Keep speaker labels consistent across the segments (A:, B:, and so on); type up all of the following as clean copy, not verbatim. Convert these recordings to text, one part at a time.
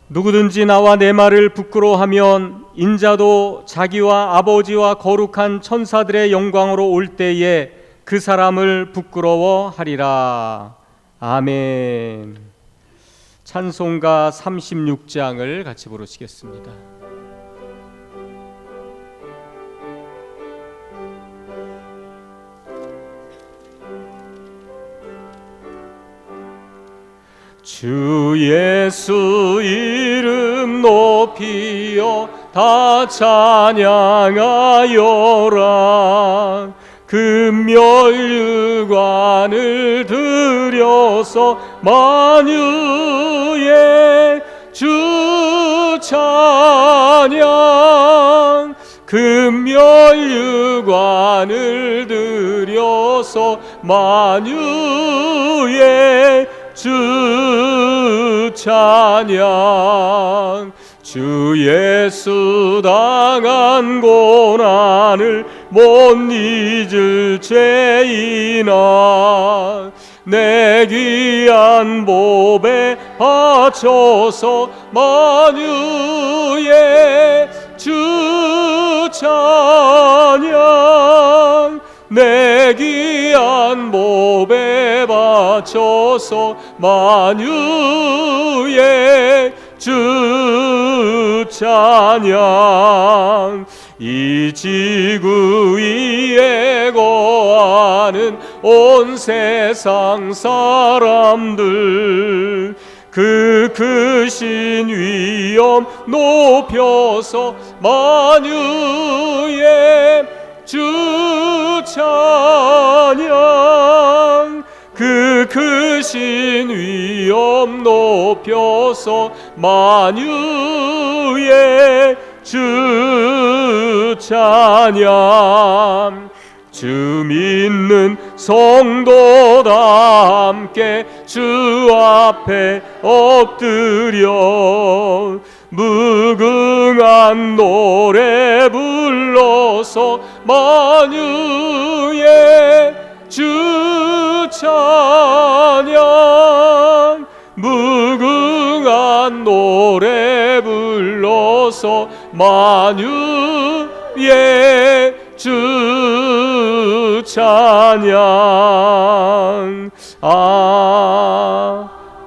A: 누구든지 나와 내 말을 부끄러워하면 인자도 자기와 아버지와 거룩한 천사들의 영광으로 올 때에 그 사람을 부끄러워하리라. 아멘. 찬송가 36장을 같이 부르시겠습니다. 주 예수 이름 높이어 다 찬양하여라. 금멸유관을 들여서 만유의 주 찬양. 금멸유관을 들여서 만유의 주 찬양. 주 예수 당한 고난을 못 잊을 죄인아, 내 귀한 보배 바쳐서 만유의 주 찬양. 내 귀한 보배 바쳐서 만유의 주 찬양. 이 지구 위에 거하는 온 세상 사람들, 그 크신 위엄 높여서 만유의 주 찬양. 그 크신 위엄 높여서 만유의 주 찬양. 주 믿는 성도 다 함께 주 앞에 엎드려 무궁한 노래 불러서 만유의 주 찬양. 무궁한 노래 불러서 만유의 주 찬양. 아멘.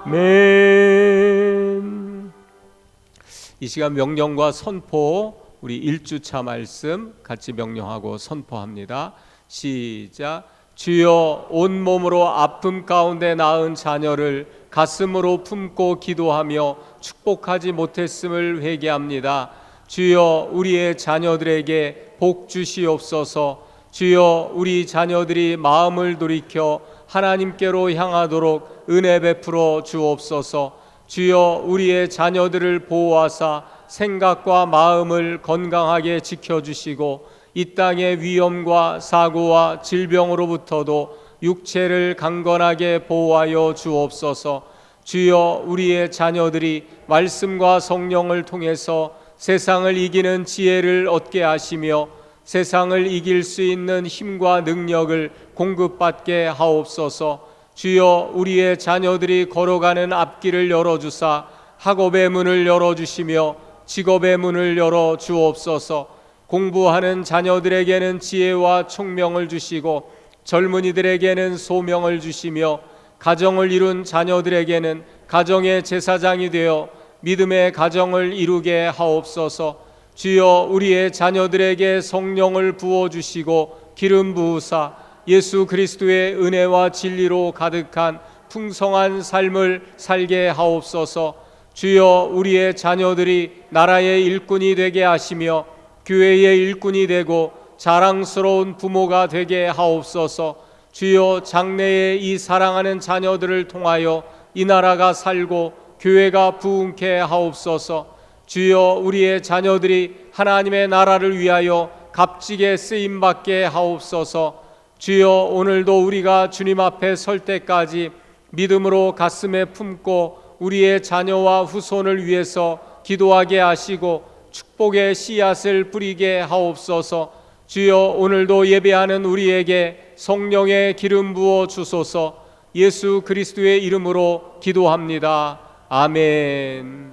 A: 이 시간 명령과 선포, 우리 1주차 말씀 같이 명령하고 선포합니다. 시작. 주여, 온몸으로 아픔 가운데 낳은 자녀를 가슴으로 품고 기도하며 축복하지 못했음을 회개합니다. 주여, 우리의 자녀들에게 복 주시옵소서. 주여, 우리 자녀들이 마음을 돌이켜 하나님께로 향하도록 은혜 베풀어 주옵소서. 주여, 우리의 자녀들을 보호하사 생각과 마음을 건강하게 지켜주시고 이 땅의 위험과 사고와 질병으로부터도 육체를 강건하게 보호하여 주옵소서. 주여, 우리의 자녀들이 말씀과 성령을 통해서 세상을 이기는 지혜를 얻게 하시며 세상을 이길 수 있는 힘과 능력을 공급받게 하옵소서. 주여, 우리의 자녀들이 걸어가는 앞길을 열어주사 학업의 문을 열어주시며 직업의 문을 열어 주옵소서. 공부하는 자녀들에게는 지혜와 총명을 주시고 젊은이들에게는 소명을 주시며 가정을 이룬 자녀들에게는 가정의 제사장이 되어 믿음의 가정을 이루게 하옵소서. 주여, 우리의 자녀들에게 성령을 부어주시고 기름 부으사 예수 그리스도의 은혜와 진리로 가득한 풍성한 삶을 살게 하옵소서. 주여, 우리의 자녀들이 나라의 일꾼이 되게 하시며 교회의 일꾼이 되고 자랑스러운 부모가 되게 하옵소서. 주여, 장래에 이 사랑하는 자녀들을 통하여 이 나라가 살고 교회가 부흥케 하옵소서. 주여, 우리의 자녀들이 하나님의 나라를 위하여 값지게 쓰임받게 하옵소서. 주여, 오늘도 우리가 주님 앞에 설 때까지 믿음으로 가슴에 품고 우리의 자녀와 후손을 위해서 기도하게 하시고 축복의 씨앗을 뿌리게 하옵소서. 주여, 오늘도 예배하는 우리에게 성령의 기름 부어 주소서. 예수 그리스도의 이름으로 기도합니다. 아멘.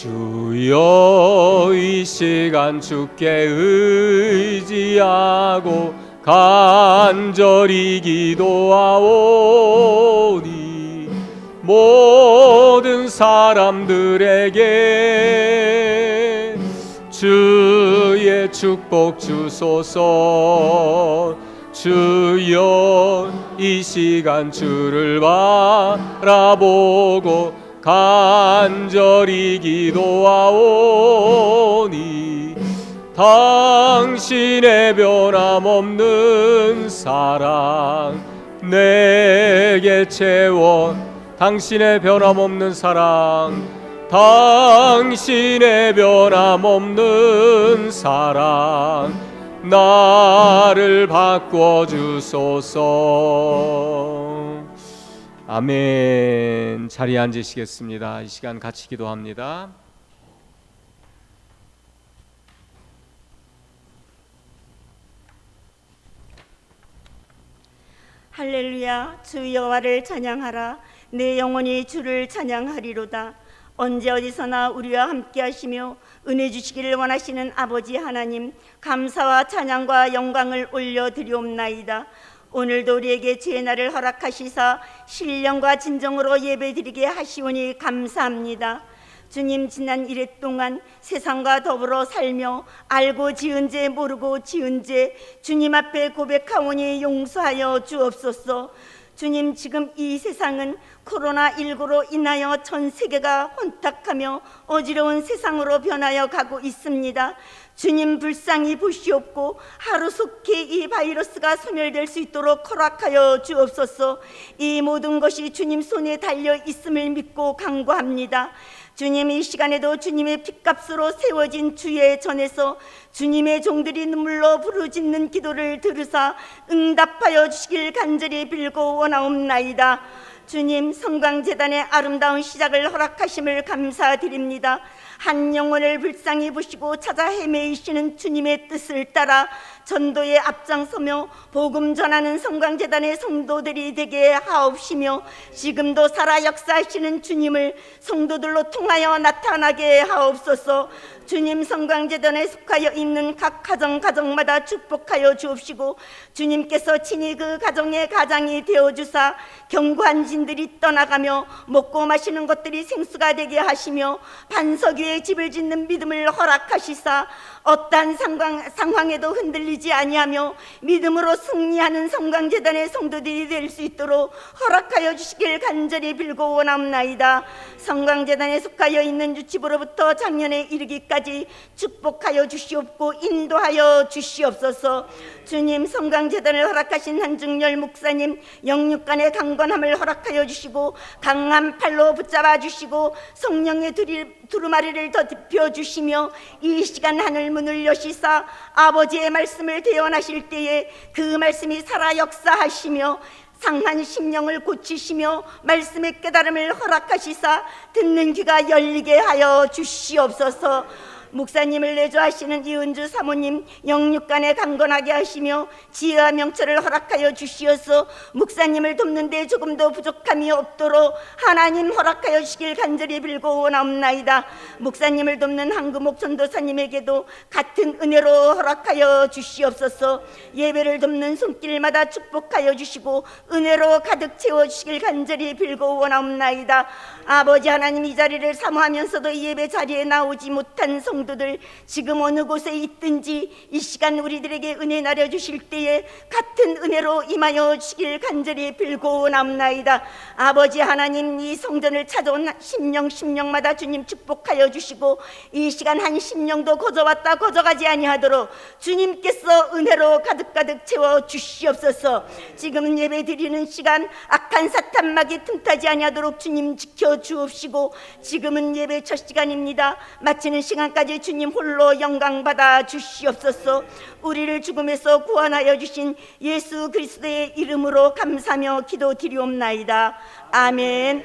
A: 주여 이 시간 주께 의지하고 간절히 기도하오니 모든 사람들에게 주의 축복 주소서. 주여 이 시간 주를 바라보고 간절히 기도하오니 당신의 변함없는 사랑 내게 채워. 당신의 변함없는 사랑, 당신의 변함없는 사랑 나를 바꿔주소서. 아멘. 자리에 앉으시겠습니다. 이 시간 같이 기도합니다.
B: 할렐루야. 주 여호와를 찬양하라. 내 영혼이 주를 찬양하리로다. 언제 어디서나 우리와 함께 하시며 은혜 주시기를 원하시는 아버지 하나님, 감사와 찬양과 영광을 올려드리옵나이다. 오늘도 우리에게 주의 날을 허락하시사 신령과 진정으로 예배드리게 하시오니 감사합니다. 주님, 지난 1회 동안 세상과 더불어 살며 알고 지은 죄 모르고 지은 죄 주님 앞에 고백하오니 용서하여 주옵소서. 주님, 지금 이 세상은 코로나19로 인하여 전 세계가 혼탁하며 어지러운 세상으로 변하여 가고 있습니다. 주님, 불쌍히 보시옵고 하루속히 이 바이러스가 소멸될 수 있도록 허락하여 주옵소서. 이 모든 것이 주님 손에 달려 있음을 믿고 간구합니다. 주님, 이 시간에도 주님의 핏값으로 세워진 주의 전에서 주님의 종들이 눈물로 부르짖는 기도를 들으사 응답하여 주시길 간절히 빌고 원하옵나이다. 주님, 성광재단의 아름다운 시작을 허락하심을 감사드립니다. 한 영혼을 불쌍히 보시고 찾아 헤매이시는 주님의 뜻을 따라 전도에 앞장서며 복음 전하는 성광재단의 성도들이 되게 하옵시며 지금도 살아 역사하시는 주님을 성도들로 통하여 나타나게 하옵소서. 주님, 성광재단에 속하여 있는 각 가정마다 축복하여 주옵시고 주님께서 친히 그 가정의 가장이 되어주사 경고한 진들이 떠나가며 먹고 마시는 것들이 생수가 되게 하시며 반석 위에 집을 짓는 믿음을 허락하시사 어떠한 상황에도 흔들리지 아니하며 믿음으로 승리하는 성광재단의 성도들이 될 수 있도록 허락하여 주시길 간절히 빌고 원하옵나이다. 성광재단에 속하여 있는 유치부로부터 작년에 이르기까지 축복하여 주시옵고 인도하여 주시옵소서. 주님, 성광재단을 허락하신 한중열 목사님 영육간의 강건함을 허락하여 주시고 강한 팔로 붙잡아 주시고 성령의 두루마리를 덮여 주시며 이 시간 하늘 문을 여시사 아버지의 말씀을 대언하실 때에 그 말씀이 살아 역사하시며 상한 심령을 고치시며 말씀의 깨달음을 허락하시사 듣는 귀가 열리게 하여 주시옵소서. 목사님을 내조하시는 이은주 사모님 영육간에 강건하게 하시며 지혜와 명철을 허락하여 주시어서 목사님을 돕는 데 조금도 부족함이 없도록 하나님 허락하여 주시길 간절히 빌고 원하옵나이다. 목사님을 돕는 한금옥 전도사님에게도 같은 은혜로 허락하여 주시옵소서. 예배를 돕는 손길마다 축복하여 주시고 은혜로 가득 채워주시길 간절히 빌고 원하옵나이다. 아버지 하나님, 이 자리를 사모하면서도 이 예배 자리에 나오지 못한 성도들 지금 어느 곳에 있든지 이 시간 우리들에게 은혜 나려주실 때에 같은 은혜로 임하여 주시길 간절히 빌고 원하옵나이다. 아버지 하나님, 이 성전을 찾아온 심령마다 주님 축복하여 주시고 이 시간 한 심령도 거저왔다 거저가지 아니하도록 주님께서 은혜로 가득가득 채워 주시옵소서. 지금은 예배 드리는 시간 악한 사탄막이 틈타지 아니하도록 주님 지켜 주옵시고 지금은 예배 첫 시간입니다. 마치는 시간까지 주님 홀로 영광 받아 주시옵소서. 우리를 죽음에서 구원하여 주신 예수 그리스도의 이름으로 감사하며 기도드리옵나이다. 아멘.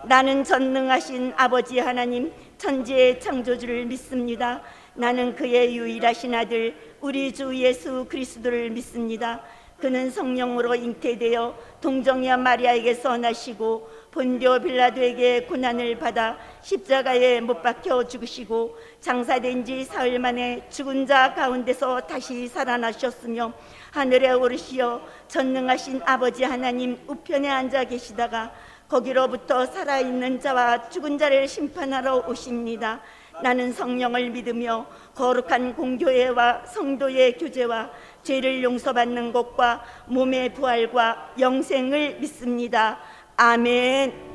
B: 나는 전능하신 아버지 하나님 천지의 창조주를 믿습니다. 나는 그의 유일하신 아들 우리 주 예수 그리스도를 믿습니다. 그는 성령으로 잉태되어 동정녀 마리아에게서 나시고 본디오 빌라도에게 고난을 받아 십자가에 못 박혀 죽으시고 장사된 지 사흘 만에 죽은 자 가운데서 다시 살아나셨으며 하늘에 오르시어 전능하신 아버지 하나님 우편에 앉아 계시다가 거기로부터 살아있는 자와 죽은 자를 심판하러 오십니다. 나는 성령을 믿으며 거룩한 공교회와 성도의 교제와 죄를 용서받는 것과 몸의 부활과 영생을 믿습니다. 아멘.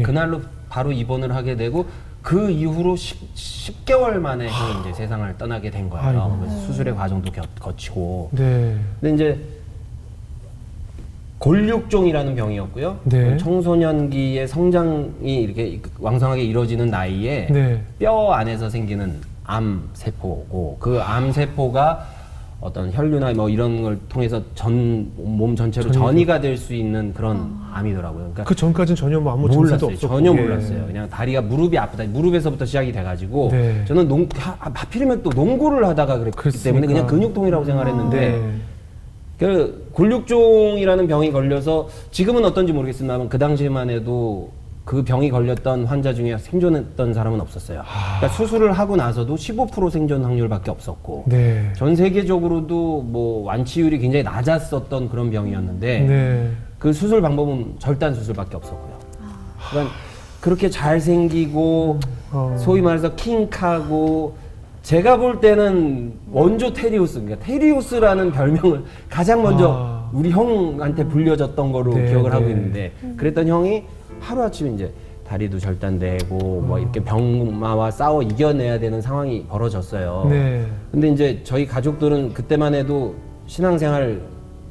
C: 그날로 바로 입원을 하게 되고 그 이후로 10개월 만에 형이 이제 세상을 떠나게 된 거예요. 그래서 수술의 과정도 거치고.
D: 네.
C: 근데 이제 골육종이라는 병이었고요.
D: 네.
C: 청소년기의 성장이 이렇게 왕성하게 이루어지는 나이에
D: 네.
C: 뼈 안에서 생기는 암 세포고, 그 암 세포가 어떤 혈류나 뭐 이런 걸 통해서 몸 전체로 전이가 될 수 있는 그런 암이더라고요. 그러니까
D: 그 전까지는 전혀 뭐 아무 증세도
C: 몰랐어요.
D: 없었고.
C: 전혀
D: 예.
C: 몰랐어요. 그냥 다리가 무릎이 아프다. 무릎에서부터 시작이 돼가지고
D: 네.
C: 저는 하필이면 또 농구를 하다가 그랬기
D: 그렇습니까?
C: 때문에 그냥 근육통이라고 생각했는데
D: 네.
C: 그 골육종이라는 병이 걸려서 지금은 어떤지 모르겠습니다만 그 당시에만 해도 그 병이 걸렸던 환자 중에 생존했던 사람은 없었어요. 그러니까 수술을 하고 나서도 15% 생존 확률밖에 없었고
D: 네.
C: 전 세계적으로도 뭐 완치율이 굉장히 낮았었던 그런 병이었는데
D: 네.
C: 그 수술 방법은 절단 수술밖에 없었고요. 그러니까 그렇게 잘생기고 소위 말해서 킹카고 제가 볼 때는 원조 테리우스, 그러니까 테리우스라는 별명을 가장 먼저 우리 형한테 불려졌던 거로
D: 네,
C: 기억을 하고
D: 네.
C: 있는데 그랬던 형이 하루아침에 이제 다리도 절단되고 뭐 이렇게 병마와 싸워 이겨내야 되는 상황이 벌어졌어요.
D: 네.
C: 근데 이제 저희 가족들은 그때만 해도 신앙생활을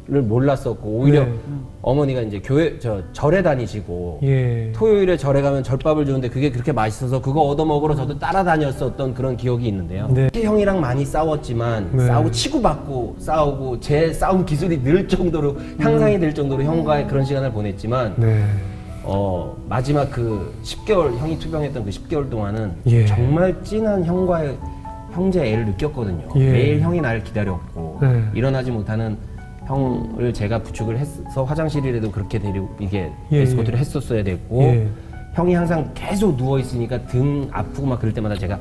C: 몰랐었고 오히려
D: 네.
C: 어머니가 이제 절에 다니시고
D: 예.
C: 토요일에 절에 가면 절밥을 주는데 그게 그렇게 맛있어서 그거 얻어먹으러 저도 따라다녔었던 그런 기억이 있는데요.
D: 네.
C: 형이랑 많이 싸웠지만
D: 네.
C: 싸우고 치고받고 싸우고 제 싸움 기술이 늘 정도로 향상이 될 정도로 형과의 그런 시간을 보냈지만
D: 네.
C: 마지막 그 10개월 형이 투병했던 그 10개월 동안은
D: 예.
C: 정말 진한 형과의 형제 애를 느꼈거든요.
D: 예.
C: 매일 형이 나를 기다렸고
D: 네.
C: 일어나지 못하는 형을 제가 부축을 해서 화장실이라도 그렇게 데리고 이게
D: 예.
C: 에스코트를 했었어야 됐고
D: 예.
C: 형이 항상 계속 누워 있으니까 등 아프고 막 그럴 때마다 제가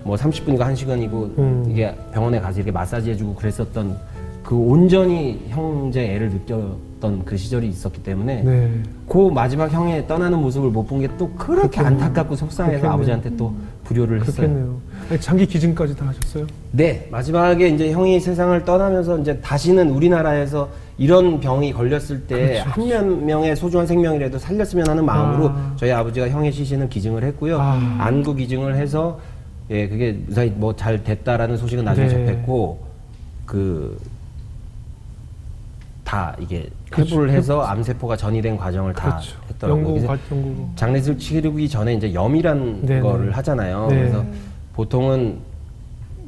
C: 뭐 30분이고 1시간이고 이게 병원에 가서 이렇게 마사지 해주고 그랬었던 그 온전히 형제 애를 느꼈던 그 시절이 있었기 때문에
D: 네.
C: 그 마지막 형의 떠나는 모습을 못 본 게 또 그렇게
D: 그렇겠네요.
C: 안타깝고 속상해서
D: 그렇겠네요.
C: 아버지한테 또 불효를 했어요.
D: 그렇겠네요. 아니, 장기 기증까지 다 하셨어요?
C: 네, 마지막에 이제 형이 세상을 떠나면서 이제 다시는 우리나라에서 이런 병이 걸렸을 때
D: 그렇죠.
C: 한 명의 소중한 생명이라도 살렸으면 하는 마음으로
D: 아.
C: 저희 아버지가 형의 시신을 기증을 했고요.
D: 아.
C: 안구 기증을 해서 예, 그게 무사히 뭐 잘 됐다라는 소식은 나중에
D: 네.
C: 접했고 다 이게
D: 그렇죠.
C: 회부를 해서 암세포가 전이된 과정을 다
D: 그렇죠.
C: 했더라고요. 그래서
D: 연구.
C: 장례를 치르기 전에 이제 염이란
D: 네네.
C: 거를 하잖아요.
D: 네.
C: 그래서 보통은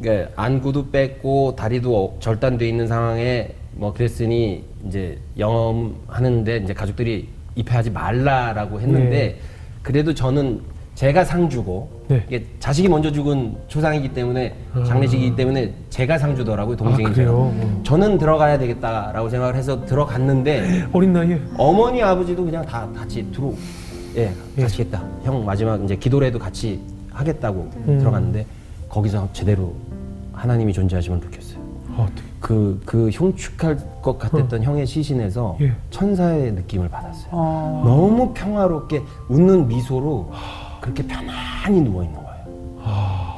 C: 이게 안구도 뺐고 다리도 절단돼 있는 상황에 뭐 그랬으니 이제 염하는데 이제 가족들이 입회하지 말라라고 했는데
D: 네.
C: 그래도 저는 제가 상주고
D: 네.
C: 이게 자식이 먼저 죽은 초상이기 때문에 장례식이기 때문에 제가 상주더라고요. 동생이
D: 그래요?
C: 저는 들어가야 되겠다라고 생각을 해서 들어갔는데
D: 어린 나이에?
C: 어머니 아버지도 그냥 다 같이
D: 예.
C: 가시겠다. 형 마지막 이제 기도라도 같이 하겠다고 들어갔는데 거기서 제대로 하나님이 존재하심을 느꼈어요.
D: 어떻게?
C: 그 흉측할 것 같았던 형의 시신에서
D: 예.
C: 천사의 느낌을 받았어요. 너무 평화롭게 웃는 미소로 그렇게 편안히 누워 있는 거예요.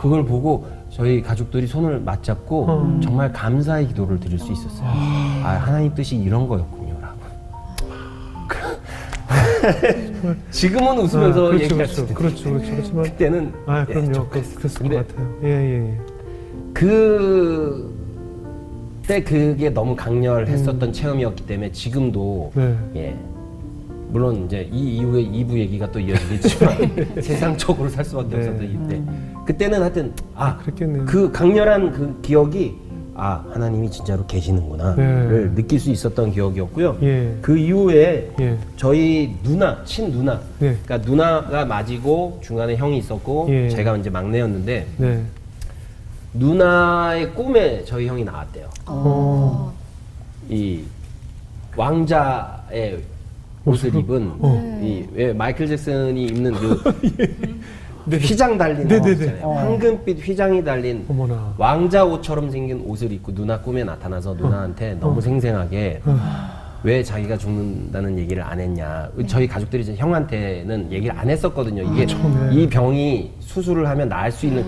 C: 그걸 보고 저희 가족들이 손을 맞잡고 정말 감사의 기도를 드릴 수 있었어요. 하나님 뜻이 이런 거였군요라고. 지금은 웃으면서
D: 그렇죠,
C: 얘기할 수 있는데
D: 그렇죠. 그렇지만
C: 그때는
D: 그럼요.
C: 좀
D: 그랬을 것
C: 근데
D: 같아요. 예.
C: 그때 그게 너무 강렬했었던 체험이었기 때문에 지금도
D: 네.
C: 예, 물론 이제 이 이후에 2부 얘기가 또 이어지겠지만 세상적으로 살 수밖에
D: 네.
C: 없었던 이때 그때는 하여튼
D: 그랬겠네요.
C: 그 강렬한 그 기억이 하나님이 진짜로 계시는구나를 느낄 수 있었던 기억이었고요.
D: 예.
C: 그 이후에
D: 예.
C: 저희 친누나,
D: 네.
C: 그러니까 누나가 맞이고 중간에 형이 있었고
D: 예.
C: 제가 이제 막내였는데
D: 네.
C: 누나의 꿈에 저희 형이 나왔대요. 이 왕자의 옷을 입은 왜 마이클 잭슨이 입는 그 휘장 달린 옷 있잖아요. 황금빛 휘장이 달린
D: 어머나.
C: 왕자 옷처럼 생긴 옷을 입고 누나 꿈에 나타나서 누나한테 너무 생생하게 왜 자기가 죽는다는 얘기를 안 했냐. 저희 가족들이 이제 형한테는 얘기를 안 했었거든요. 이게
D: 처음에.
C: 이 병이 수술을 하면 나을 수 있는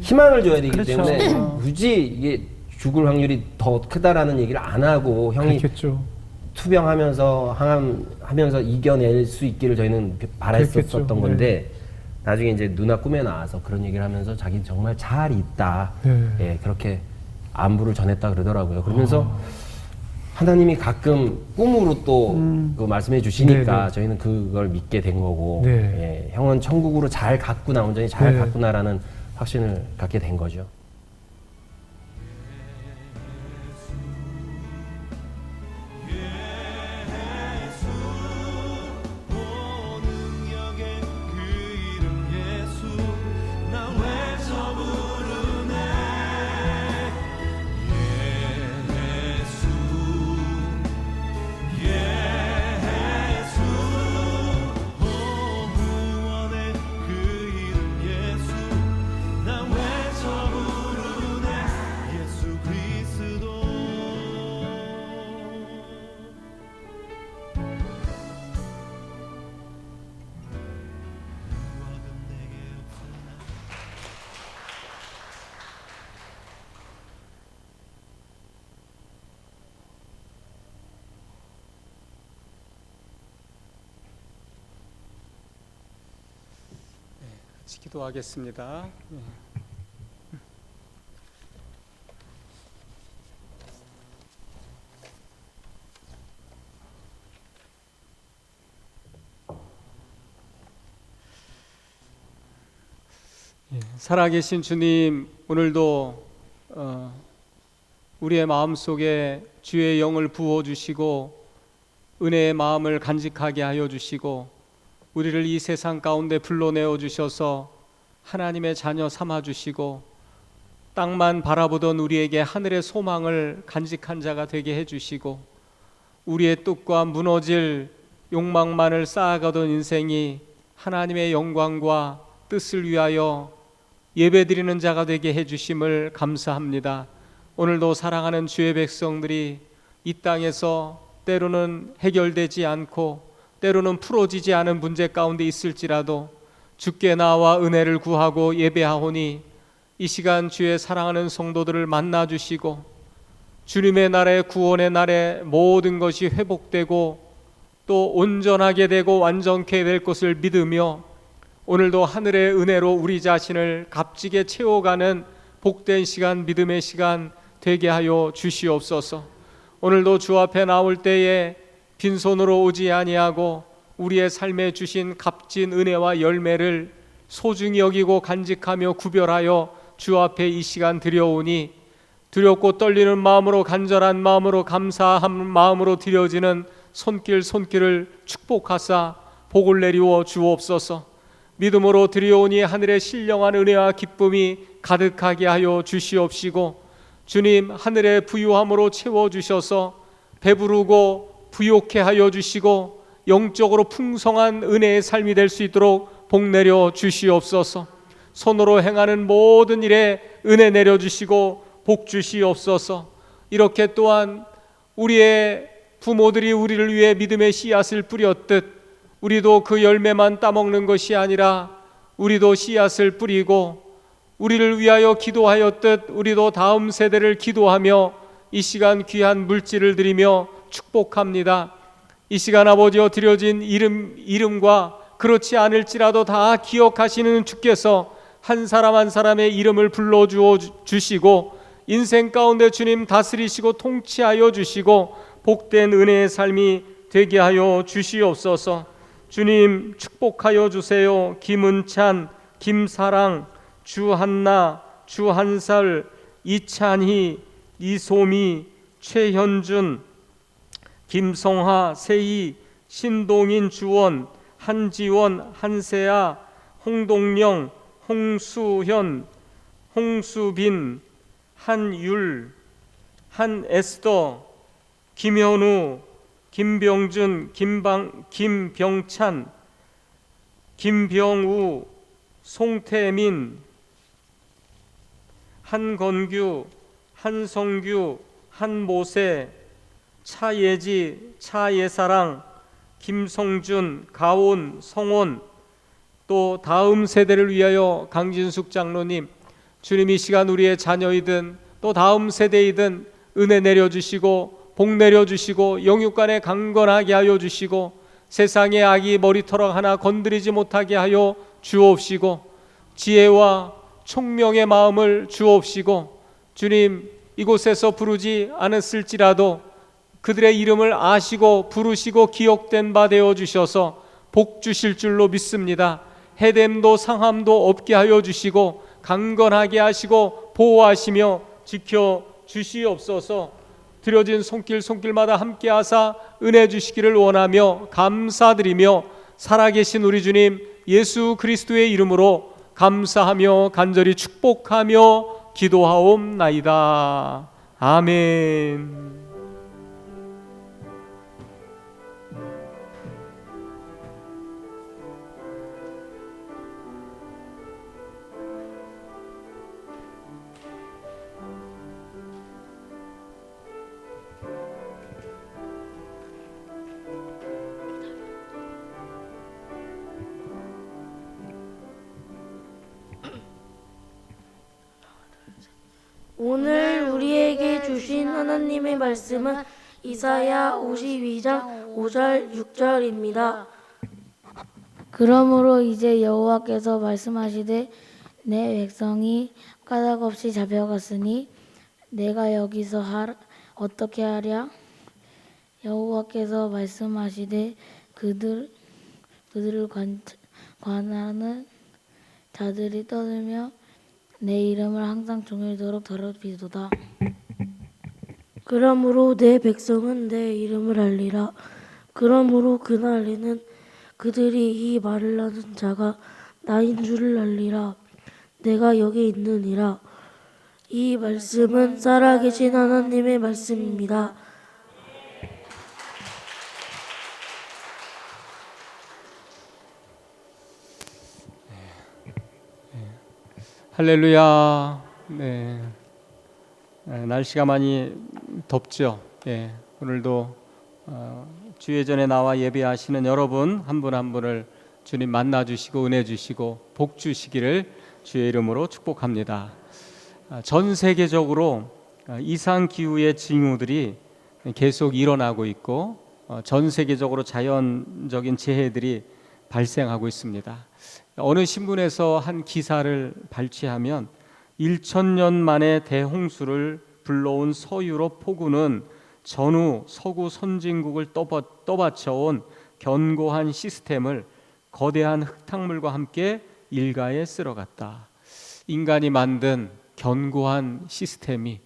C: 희망을 줘야 되기
D: 그렇죠.
C: 때문에 굳이 이게 죽을 확률이 더 크다라는 얘기를 안 하고 형이
D: 그렇겠죠.
C: 투병하면서 항암하면서 이겨낼 수 있기를 저희는 바랬었던
D: 그랬겠죠.
C: 건데 나중에 이제 누나 꿈에 나와서 그런 얘기를 하면서 자기는 정말 잘 있다.
D: 네.
C: 예, 그렇게 안부를 전했다 그러더라고요. 그러면서 하나님이 가끔 꿈으로 또 그 말씀해 주시니까
D: 네네.
C: 저희는 그걸 믿게 된 거고
D: 네.
C: 예, 형은 천국으로 잘 갔구나, 온전히 잘
D: 네.
C: 갔구나라는 확신을 갖게 된 거죠.
A: 같이 기도하겠습니다. 살아계신 주님, 오늘도 우리의 마음속에 주의 영을 부어주시고 은혜의 마음을 간직하게 하여 주시고 우리를 이 세상 가운데 불러내어 주셔서 하나님의 자녀 삼아 주시고 땅만 바라보던 우리에게 하늘의 소망을 간직한 자가 되게 해주시고 우리의 뜻과 무너질 욕망만을 쌓아가던 인생이 하나님의 영광과 뜻을 위하여 예배드리는 자가 되게 해주심을 감사합니다. 오늘도 사랑하는 주의 백성들이 이 땅에서 때로는 해결되지 않고 때로는 풀어지지 않은 문제 가운데 있을지라도 주께 나와 은혜를 구하고 예배하오니 이 시간 주의 사랑하는 성도들을 만나주시고 주님의 날에 구원의 날에 모든 것이 회복되고 또 온전하게 되고 완전케 될 것을 믿으며 오늘도 하늘의 은혜로 우리 자신을 값지게 채워가는 복된 시간, 믿음의 시간 되게 하여 주시옵소서. 오늘도 주 앞에 나올 때에 빈손으로 오지 아니하고 우리의 삶에 주신 값진 은혜와 열매를 소중히 여기고 간직하며 구별하여 주 앞에 이 시간 드려오니 두렵고 떨리는 마음으로 간절한 마음으로 감사한 마음으로 드려지는 손길을 축복하사 복을 내리워 주옵소서. 믿음으로 드려오니 하늘의 신령한 은혜와 기쁨이 가득하게 하여 주시옵시고 주님 하늘의 부유함으로 채워주셔서 배부르고 부욕해 하여 주시고 영적으로 풍성한 은혜의 삶이 될 수 있도록 복 내려 주시옵소서. 손으로 행하는 모든 일에 은혜 내려주시고 복 주시옵소서. 이렇게 또한 우리의 부모들이 우리를 위해 믿음의 씨앗을 뿌렸듯 우리도 그 열매만 따먹는 것이 아니라 우리도 씨앗을 뿌리고 우리를 위하여 기도하였듯 우리도 다음 세대를 기도하며 이 시간 귀한 물질을 드리며 축복합니다. 이 시간 아버지여 드려진 이름과 그렇지 않을지라도 다 기억하시는 주께서 한 사람 한 사람의 이름을 불러주어 주시고 인생 가운데 주님 다스리시고 통치하여 주시고 복된 은혜의 삶이 되게 하여 주시옵소서. 주님 축복하여 주세요. 김은찬, 김사랑, 주한나, 주한살, 이찬희, 이소미, 최현준, 김성하, 세희, 신동인, 주원, 한지원, 한세아, 홍동영, 홍수현, 홍수빈, 한율, 한에스더, 김현우, 김병준, 김병찬, 김병우, 송태민, 한건규, 한성규, 한모세, 차예지, 차예사랑, 김성준, 가온, 성원, 또 다음 세대를 위하여 강진숙 장로님, 주님 이 시간 우리의 자녀이든 또 다음 세대이든 은혜 내려주시고 복 내려주시고 영육간에 강건하게 하여 주시고 세상의 악이 머리털어 하나 건드리지 못하게 하여 주옵시고 지혜와 총명의 마음을 주옵시고 주님 이곳에서 부르지 않았을지라도 그들의 이름을 아시고 부르시고 기억된 바 되어 주셔서 복 주실 줄로 믿습니다. 해됨도 상함도 없게 하여 주시고 강건하게 하시고 보호하시며 지켜 주시옵소서. 드려진 손길마다 함께 하사 은혜 주시기를 원하며 감사드리며 살아계신 우리 주님 예수 그리스도의 이름으로 감사하며 간절히 축복하며 기도하옵나이다. 아멘.
E: 오늘 우리에게 주신 하나님의 말씀은 이사야 52장 5절 6절입니다.
F: 그러므로 이제 여호와께서 말씀하시되 내 백성이 까닭 없이 잡혀갔으니 내가 여기서 어떻게 하랴? 여호와께서 말씀하시되 그들을 관하는 자들이 떠들며 내 이름을 항상 종일토록 더럽히도다.
E: 그러므로 내 백성은 내 이름을 알리라. 그러므로 그날에는 그들이 이 말을 하는 자가 나인 줄을 알리라. 내가 여기 있느니라. 이 말씀은 살아계신 하나님의 말씀입니다.
A: 할렐루야. 네. 날씨가 많이 덥죠. 오늘도 주예전에 나와 예배하시는 여러분 한 분 한 분을 주님 만나 주시고 은혜 주시고 복 주시기를 주의 이름으로 축복합니다. 전 세계적으로 이상 기후의 징후들이 계속 일어나고 있고 전 세계적으로 자연적인 재해들이 발생하고 있습니다. 어느 신문에서 한 기사를 발췌하면 1000년 만에 대홍수를 불러온 서유럽 폭우는 전후 서구 선진국을 떠받쳐온 견고한 시스템을 거대한 흙탕물과 함께 일가에 쓸어갔다. 인간이 만든 견고한 시스템이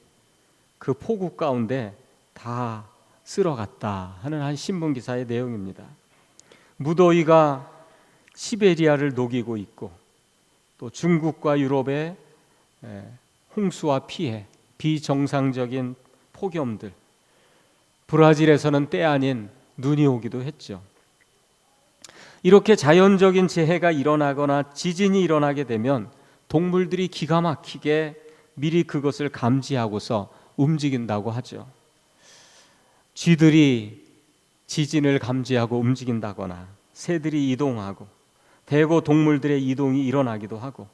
A: 그 폭우 가운데 다 쓸어갔다 하는 한 신문 기사의 내용입니다. 무더위가 시베리아를 녹이고 있고 또 중국과 유럽의 홍수와 피해, 비정상적인 폭염들, 브라질에서는 때 아닌 눈이 오기도 했죠. 이렇게 자연적인 재해가 일어나거나 지진이 일어나게 되면 동물들이 기가 막히게 미리 그것을 감지하고서 움직인다고 하죠. 쥐들이 지진을 감지하고 움직인다거나 새들이 이동하고 대거 동물들의 이동이 일어나기도 하고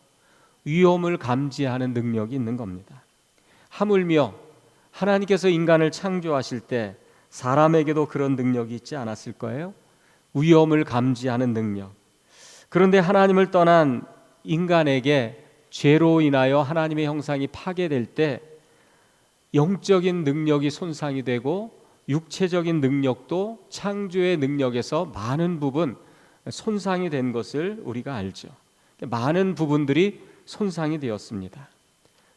A: 위험을 감지하는 능력이 있는 겁니다. 하물며 하나님께서 인간을 창조하실 때 사람에게도 그런 능력이 있지 않았을 거예요? 위험을 감지하는 능력. 그런데 하나님을 떠난 인간에게 죄로 인하여 하나님의 형상이 파괴될 때 영적인 능력이 손상이 되고 육체적인 능력도 창조의 능력에서 많은 부분 손상이 된 것을 우리가 알죠. 많은 부분들이 손상이 되었습니다.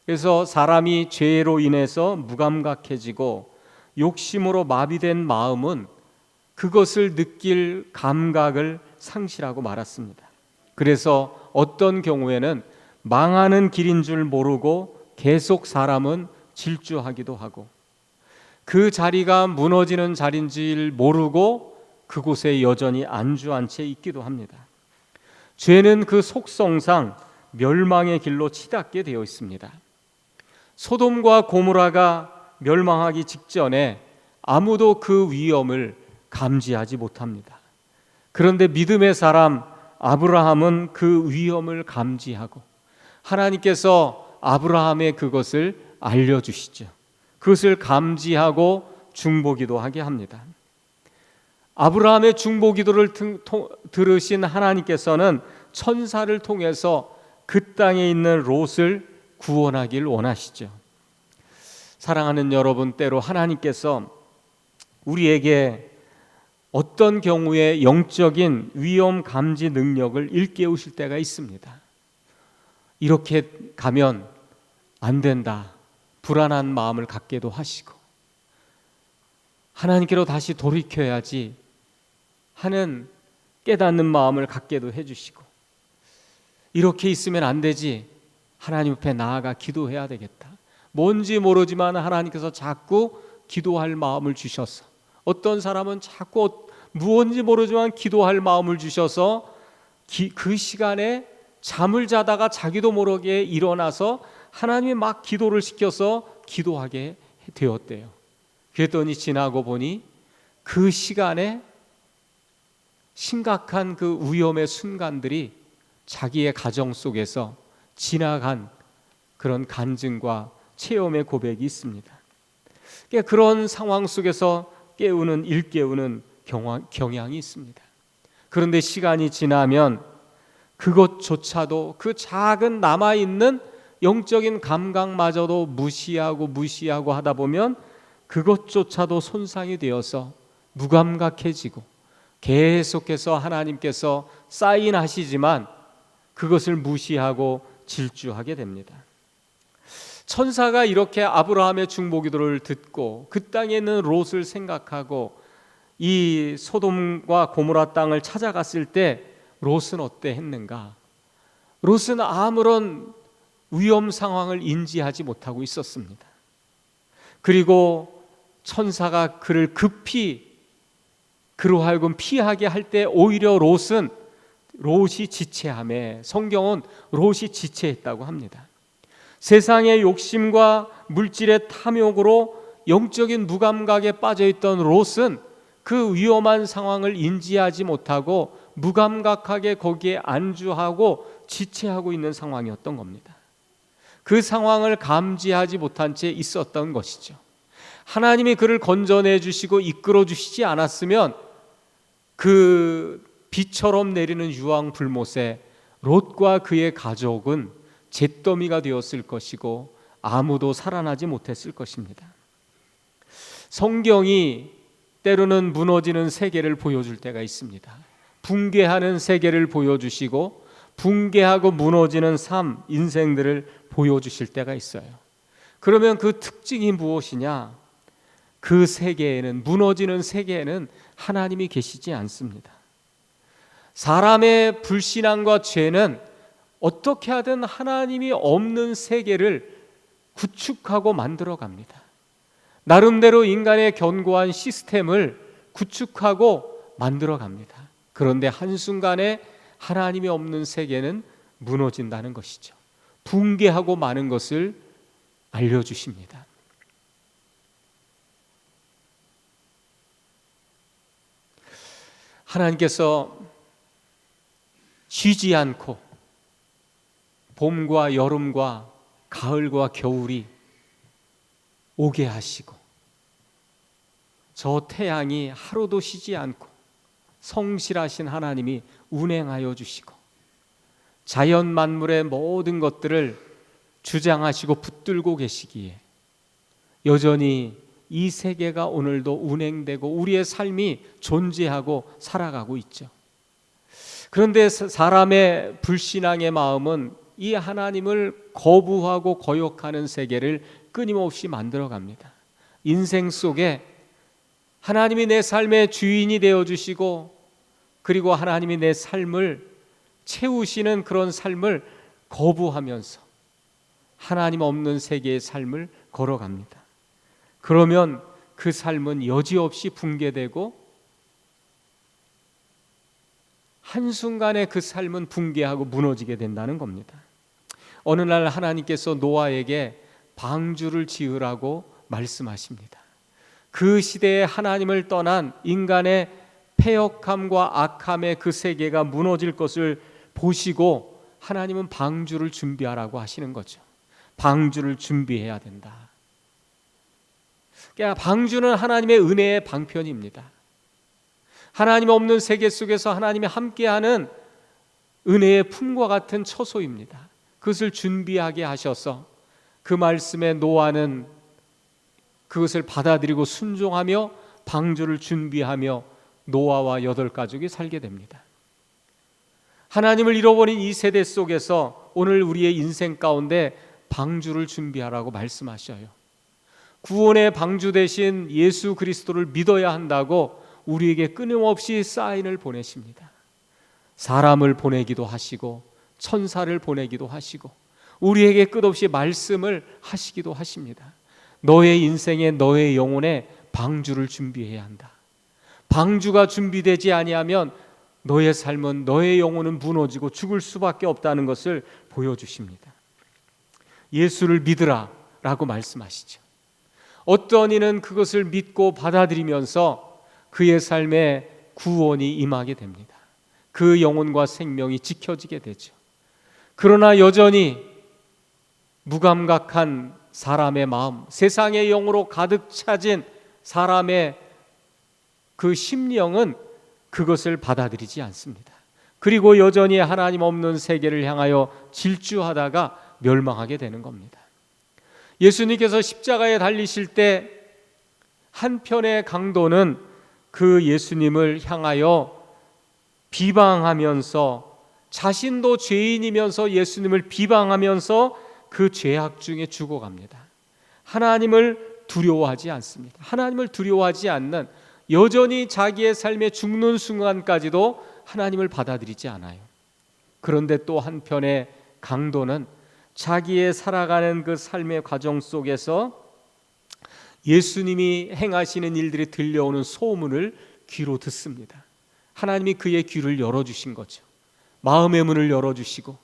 A: 그래서 사람이 죄로 인해서 무감각해지고 욕심으로 마비된 마음은 그것을 느낄 감각을 상실하고 말았습니다. 그래서 어떤 경우에는 망하는 길인 줄 모르고 계속 사람은 질주하기도 하고, 그 자리가 무너지는 자리인 줄 모르고 그곳에 여전히 안주한 채 있기도 합니다. 죄는 그 속성상 멸망의 길로 치닫게 되어 있습니다. 소돔과 고모라가 멸망하기 직전에 아무도 그 위험을 감지하지 못합니다. 그런데 믿음의 사람 아브라함은 그 위험을 감지하고 하나님께서 아브라함의 그것을 알려주시죠. 그것을 감지하고 중보기도 하게 합니다. 아브라함의 중보기도를 들으신 하나님께서는 천사를 통해서 그 땅에 있는 롯을 구원하길 원하시죠. 사랑하는 여러분, 때로 하나님께서 우리에게 어떤 경우에 영적인 위험 감지 능력을 일깨우실 때가 있습니다. 이렇게 가면 안 된다, 불안한 마음을 갖게도 하시고, 하나님께로 다시 돌이켜야지 하는 깨닫는 마음을 갖게도 해주시고, 이렇게 있으면 안 되지, 하나님 앞에 나아가 기도해야 되겠다, 뭔지 모르지만 하나님께서 자꾸 기도할 마음을 주셔서, 어떤 사람은 자꾸 무언지 모르지만 기도할 마음을 주셔서 그 시간에 잠을 자다가 자기도 모르게 일어나서 하나님이 막 기도를 시켜서 기도하게 되었대요. 그랬더니 지나고 보니 그 시간에 심각한 그 위험의 순간들이 자기의 가정 속에서 지나간 그런 간증과 체험의 고백이 있습니다. 그런 상황 속에서 일깨우는 경향이 있습니다. 그런데 시간이 지나면 그것조차도, 그 작은 남아있는 영적인 감각마저도 무시하고 하다 보면 그것조차도 손상이 되어서 무감각해지고, 계속해서 하나님께서 사인하시지만 그것을 무시하고 질주하게 됩니다. 천사가 이렇게 아브라함의 중보기도를 듣고 그 땅에 있는 롯을 생각하고 이 소돔과 고모라 땅을 찾아갔을 때 롯은 어때 했는가? 롯은 아무런 위험 상황을 인지하지 못하고 있었습니다. 그리고 천사가 그를 급히 그로 하여금 피하게 할 때 오히려 롯이 지체함에, 성경은 롯이 지체했다고 합니다. 세상의 욕심과 물질의 탐욕으로 영적인 무감각에 빠져있던 롯은 그 위험한 상황을 인지하지 못하고 무감각하게 거기에 안주하고 지체하고 있는 상황이었던 겁니다. 그 상황을 감지하지 못한 채 있었던 것이죠. 하나님이 그를 건져내 주시고 이끌어 주시지 않았으면 그 비처럼 내리는 유황 불못에 롯과 그의 가족은 잿더미가 되었을 것이고 아무도 살아나지 못했을 것입니다. 성경이 때로는 무너지는 세계를 보여줄 때가 있습니다. 붕괴하는 세계를 보여주시고 붕괴하고 무너지는 인생들을 보여주실 때가 있어요. 그러면 그 특징이 무엇이냐? 그 세계에는, 무너지는 세계에는 하나님이 계시지 않습니다. 사람의 불신앙과 죄는 어떻게 하든 하나님이 없는 세계를 구축하고 만들어 갑니다. 나름대로 인간의 견고한 시스템을 구축하고 만들어 갑니다. 그런데 한순간에 하나님이 없는 세계는 무너진다는 것이죠. 붕괴하고 마는 것을 알려주십니다. 하나님께서 쉬지 않고 봄과 여름과 가을과 겨울이 오게 하시고, 저 태양이 하루도 쉬지 않고 성실하신 하나님이 운행하여 주시고, 자연 만물의 모든 것들을 주장하시고 붙들고 계시기에 여전히 이 세계가 오늘도 운행되고 우리의 삶이 존재하고 살아가고 있죠. 그런데 사람의 불신앙의 마음은 이 하나님을 거부하고 거역하는 세계를 끊임없이 만들어갑니다. 인생 속에 하나님이 내 삶의 주인이 되어주시고 그리고 하나님이 내 삶을 채우시는 그런 삶을 거부하면서 하나님 없는 세계의 삶을 걸어갑니다. 그러면 그 삶은 여지없이 붕괴되고 한순간에 그 삶은 붕괴하고 무너지게 된다는 겁니다. 어느 날 하나님께서 노아에게 방주를 지으라고 말씀하십니다. 그 시대에 하나님을 떠난 인간의 패역함과 악함의 그 세계가 무너질 것을 보시고 하나님은 방주를 준비하라고 하시는 거죠. 방주를 준비해야 된다. 그러니까 방주는 하나님의 은혜의 방편입니다. 하나님 없는 세계 속에서 하나님이 함께하는 은혜의 품과 같은 처소입니다. 그것을 준비하게 하셔서 그 말씀에 노아는 그것을 받아들이고 순종하며 방주를 준비하며 노아와 8가족이 살게 됩니다. 하나님을 잃어버린 이 세대 속에서 오늘 우리의 인생 가운데 방주를 준비하라고 말씀하셔요. 구원의 방주 대신 예수 그리스도를 믿어야 한다고 우리에게 끊임없이 사인을 보내십니다. 사람을 보내기도 하시고 천사를 보내기도 하시고 우리에게 끝없이 말씀을 하시기도 하십니다. 너의 인생에 너의 영혼에 방주를 준비해야 한다. 방주가 준비되지 아니하면 너의 삶은 너의 영혼은 무너지고 죽을 수밖에 없다는 것을 보여주십니다. 예수를 믿으라 라고 말씀하시죠. 어떤 이는 그것을 믿고 받아들이면서 그의 삶에 구원이 임하게 됩니다. 그 영혼과 생명이 지켜지게 되죠. 그러나 여전히 무감각한 사람의 마음, 세상의 영으로 가득 차진 사람의 그 심령은 그것을 받아들이지 않습니다. 그리고 여전히 하나님 없는 세계를 향하여 질주하다가 멸망하게 되는 겁니다. 예수님께서 십자가에 달리실 때 한편의 강도는 그 예수님을 향하여 비방하면서 자신도 죄인이면서 예수님을 비방하면서 그 죄악 중에 죽어갑니다. 하나님을 두려워하지 않습니다. 하나님을 두려워하지 않는, 여전히 자기의 삶에 죽는 순간까지도 하나님을 받아들이지 않아요. 그런데 또 한편의 강도는 자기의 살아가는 그 삶의 과정 속에서 예수님이 행하시는 일들이 들려오는 소문을 귀로 듣습니다. 하나님이 그의 귀를 열어주신 거죠. 마음의 문을 열어주시고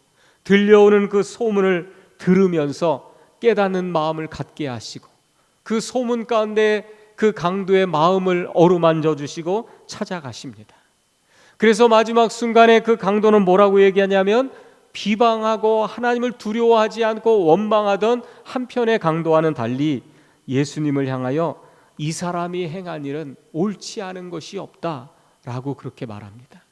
A: 들려오는 그 소문을 들으면서 깨닫는 마음을 갖게 하시고 그 소문 가운데 그 강도의 마음을 어루만져 주시고 찾아가십니다. 그래서 마지막 순간에 그 강도는 뭐라고 얘기하냐면, 비방하고 하나님을 두려워하지 않고 원망하던 한편의 강도와는 달리 예수님을 향하여 이 사람이 행한 일은 옳지 않은 것이 없다라고 그렇게 말합니다.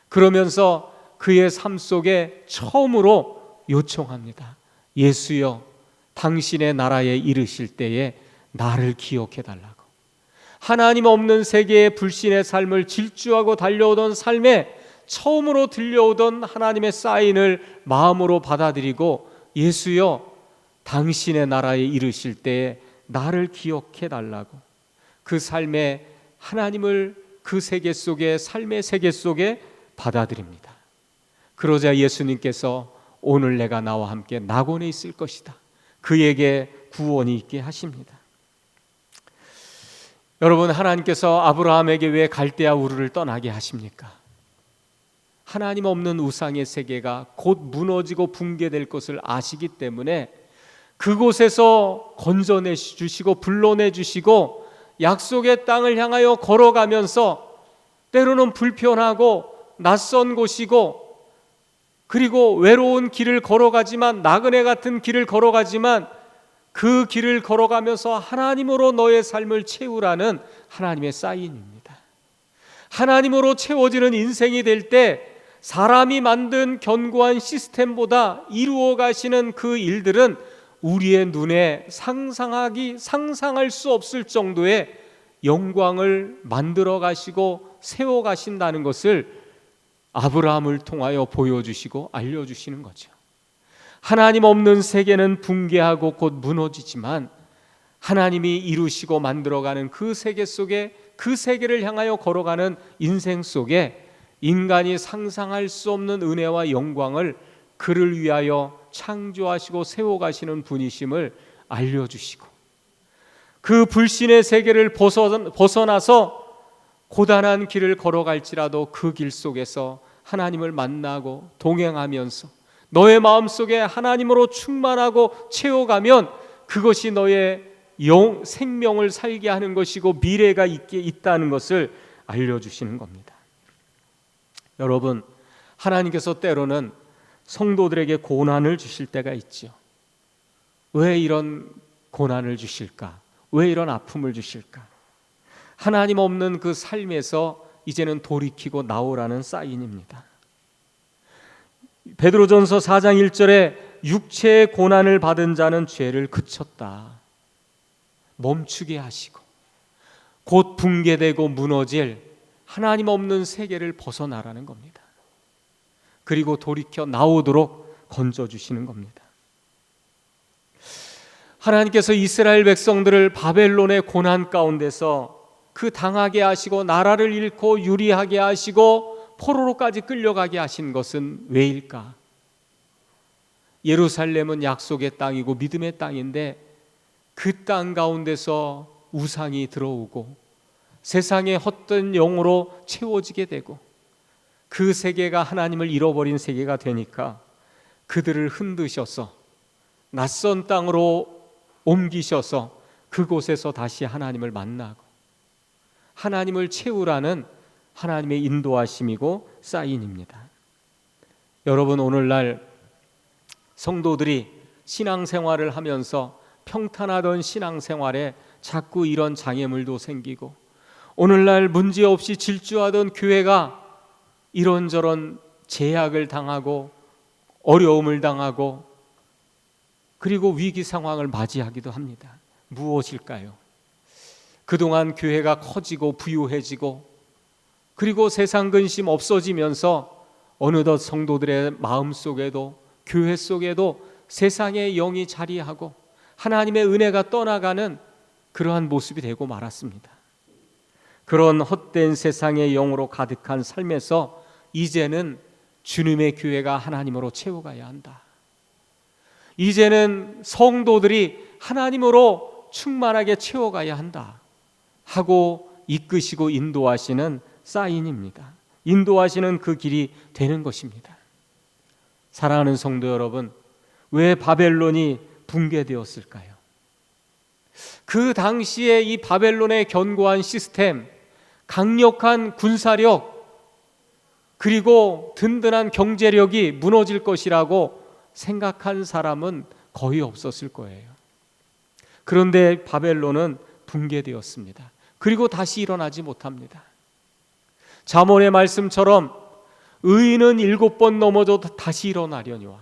A: 그러면서 그의 삶 속에 처음으로 요청합니다. 예수여, 당신의 나라에 이르실 때에 나를 기억해 달라고. 하나님 없는 세계의 불신의 삶을 질주하고 달려오던 삶에 처음으로 들려오던 하나님의 사인을 마음으로 받아들이고, 예수여, 당신의 나라에 이르실 때에 나를 기억해 달라고 그 삶에 하나님을 그 세계 속에, 삶의 세계 속에 받아들입니다. 그러자 예수님께서 오늘 내가 나와 함께 낙원에 있을 것이다, 그에게 구원이 있게 하십니다. 여러분, 하나님께서 아브라함에게 왜 갈대아 우르를 떠나게 하십니까? 하나님 없는 우상의 세계가 곧 무너지고 붕괴될 것을 아시기 때문에 그곳에서 건져내 주시고 불러내 주시고 약속의 땅을 향하여 걸어가면서 때로는 불편하고 낯선 곳이고 그리고 외로운 길을 걸어가지만, 나그네 같은 길을 걸어가지만 그 길을 걸어가면서 하나님으로 너의 삶을 채우라는 하나님의 사인입니다. 하나님으로 채워지는 인생이 될 때 사람이 만든 견고한 시스템보다 이루어 가시는 그 일들은 우리의 눈에 상상할 수 없을 정도의 영광을 만들어 가시고 세워 가신다는 것을 아브라함을 통하여 보여주시고 알려주시는 거죠. 하나님 없는 세계는 붕괴하고 곧 무너지지만 하나님이 이루시고 만들어가는 그 세계 속에, 그 세계를 향하여 걸어가는 인생 속에 인간이 상상할 수 없는 은혜와 영광을 그를 위하여 창조하시고 세워가시는 분이심을 알려주시고, 그 불신의 세계를 벗어나서 고단한 길을 걸어갈지라도 그 길 속에서 하나님을 만나고 동행하면서 너의 마음속에 하나님으로 충만하고 채워가면 그것이 너의 생명을 살게 하는 것이고 미래가 있다는 것을 알려주시는 겁니다. 여러분, 하나님께서 때로는 성도들에게 고난을 주실 때가 있죠. 왜 이런 고난을 주실까? 왜 이런 아픔을 주실까? 하나님 없는 그 삶에서 이제는 돌이키고 나오라는 사인입니다. 베드로전서 4장 1절에 육체의 고난을 받은 자는 죄를 그쳤다, 멈추게 하시고 곧 붕괴되고 무너질 하나님 없는 세계를 벗어나라는 겁니다. 그리고 돌이켜 나오도록 건져주시는 겁니다. 하나님께서 이스라엘 백성들을 바벨론의 고난 가운데서 그 당하게 하시고 나라를 잃고 유리하게 하시고 포로로까지 끌려가게 하신 것은 왜일까? 예루살렘은 약속의 땅이고 믿음의 땅인데 그 땅 가운데서 우상이 들어오고 세상의 헛된 영으로 채워지게 되고 그 세계가 하나님을 잃어버린 세계가 되니까 그들을 흔드셔서 낯선 땅으로 옮기셔서 그곳에서 다시 하나님을 만나고 하나님을 채우라는 하나님의 인도하심이고 사인입니다. 여러분, 오늘날 성도들이 신앙생활을 하면서 평탄하던 신앙생활에 자꾸 이런 장애물도 생기고 오늘날 문제없이 질주하던 교회가 이런저런 제약을 당하고 어려움을 당하고 그리고 위기 상황을 맞이하기도 합니다. 무엇일까요? 그동안 교회가 커지고 부유해지고 그리고 세상 근심 없어지면서 어느덧 성도들의 마음속에도 교회 속에도 세상의 영이 자리하고 하나님의 은혜가 떠나가는 그러한 모습이 되고 말았습니다. 그런 헛된 세상의 영으로 가득한 삶에서 이제는 주님의 교회가 하나님으로 채워가야 한다. 이제는 성도들이 하나님으로 충만하게 채워가야 한다 하고 이끄시고 인도하시는 사인입니다. 인도하시는 그 길이 되는 것입니다. 사랑하는 성도 여러분, 왜 바벨론이 붕괴되었을까요? 그 당시에 이 바벨론의 견고한 시스템, 강력한 군사력, 그리고 든든한 경제력이 무너질 것이라고 생각한 사람은 거의 없었을 거예요. 그런데 바벨론은 붕괴되었습니다. 그리고 다시 일어나지 못합니다. 잠언의 말씀처럼 의인은 7번 넘어져도 다시 일어나려니와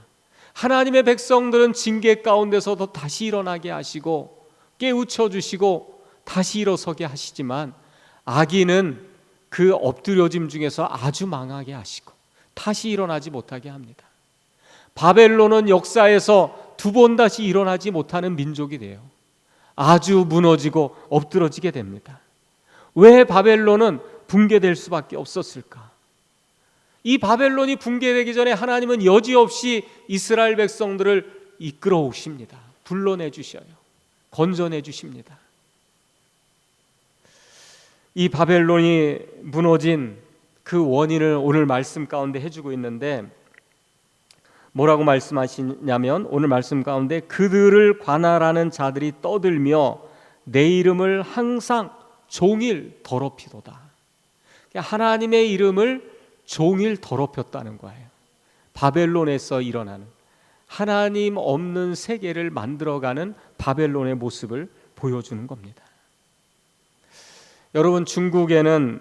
A: 하나님의 백성들은 징계 가운데서도 다시 일어나게 하시고 깨우쳐 주시고 다시 일어서게 하시지만 악인은 그 엎드려짐 중에서 아주 망하게 하시고 다시 일어나지 못하게 합니다. 바벨론은 역사에서 2번 다시 일어나지 못하는 민족이 돼요. 아주 무너지고 엎드러지게 됩니다. 왜 바벨론은 붕괴될 수밖에 없었을까? 이 바벨론이 붕괴되기 전에 하나님은 여지없이 이스라엘 백성들을 이끌어 오십니다. 불러내 주셔요. 건져내 주십니다. 이 바벨론이 무너진 그 원인을 오늘 말씀 가운데 해주고 있는데 뭐라고 말씀하시냐면 오늘 말씀 가운데 그들을 관할하는 자들이 떠들며 내 이름을 항상 종일 더럽히도다. 하나님의 이름을 종일 더럽혔다는 거예요. 바벨론에서 일어나는 하나님 없는 세계를 만들어가는 바벨론의 모습을 보여주는 겁니다. 여러분, 중국에는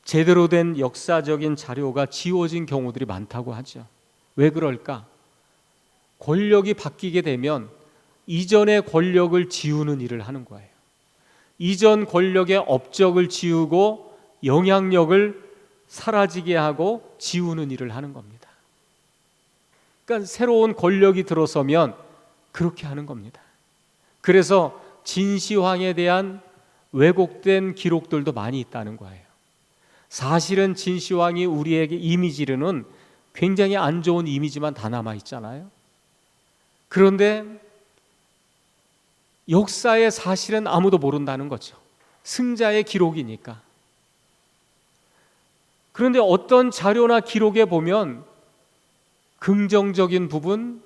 A: 제대로 된 역사적인 자료가 지워진 경우들이 많다고 하죠. 왜 그럴까? 권력이 바뀌게 되면 이전의 권력을 지우는 일을 하는 거예요. 이전 권력의 업적을 지우고 영향력을 사라지게 하고 지우는 일을 하는 겁니다. 그러니까 새로운 권력이 들어서면 그렇게 하는 겁니다. 그래서 진시황에 대한 왜곡된 기록들도 많이 있다는 거예요. 사실은 진시황이 우리에게 이미지로는 굉장히 안 좋은 이미지만 다 남아 있잖아요. 그런데 역사의 사실은 아무도 모른다는 거죠. 승자의 기록이니까. 그런데 어떤 자료나 기록에 보면 긍정적인 부분,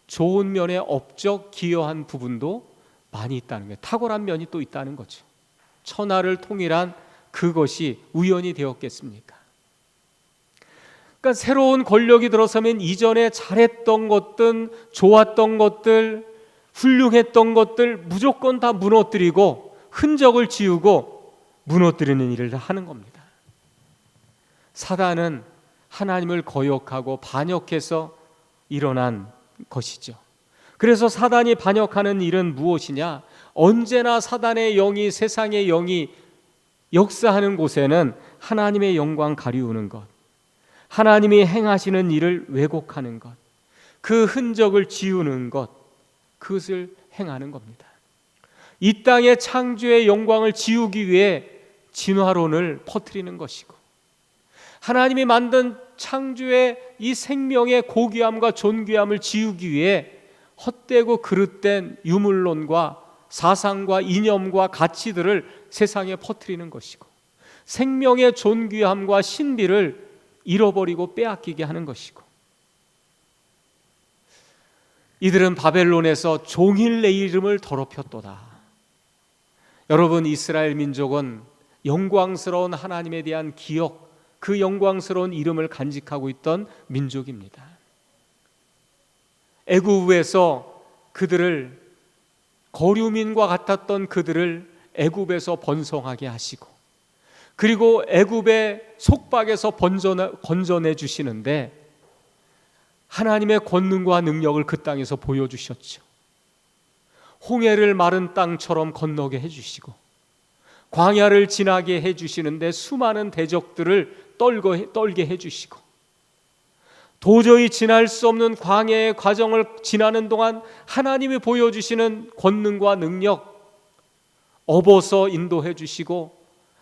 A: 좋은 면에 업적 기여한 부분도 많이 있다는 거예요. 탁월한 면이 또 있다는 거죠. 천하를 통일한 그것이 우연이 되었겠습니까? 그러니까 새로운 권력이 들어서면 이전에 잘했던 것들, 좋았던 것들, 훌륭했던 것들 무조건 다 무너뜨리고 흔적을 지우고 무너뜨리는 일을 하는 겁니다. 사단은 하나님을 거역하고 반역해서 일어난 것이죠. 그래서 사단이 반역하는 일은 무엇이냐? 언제나 사단의 영이, 세상의 영이 역사하는 곳에는 하나님의 영광 가리우는 것, 하나님이 행하시는 일을 왜곡하는 것, 그 흔적을 지우는 것, 그것을 행하는 겁니다. 이 땅의 창조의 영광을 지우기 위해 진화론을 퍼뜨리는 것이고, 하나님이 만든 창조의 이 생명의 고귀함과 존귀함을 지우기 위해 헛되고 그릇된 유물론과 사상과 이념과 가치들을 세상에 퍼뜨리는 것이고, 생명의 존귀함과 신비를 잃어버리고 빼앗기게 하는 것이고, 이들은 바벨론에서 종일 내 이름을 더럽혔도다. 여러분, 이스라엘 민족은 영광스러운 하나님에 대한 기억, 그 영광스러운 이름을 간직하고 있던 민족입니다. 애굽에서 그들을, 거류민과 같았던 그들을 애굽에서 번성하게 하시고, 그리고 애굽의 속박에서 건져내 주시는데 하나님의 권능과 능력을 그 땅에서 보여주셨죠. 홍해를 마른 땅처럼 건너게 해주시고, 광야를 지나게 해주시는데 수많은 대적들을 떨게 해주시고, 도저히 지날 수 없는 광야의 과정을 지나는 동안 하나님이 보여주시는 권능과 능력, 업어서 인도해 주시고,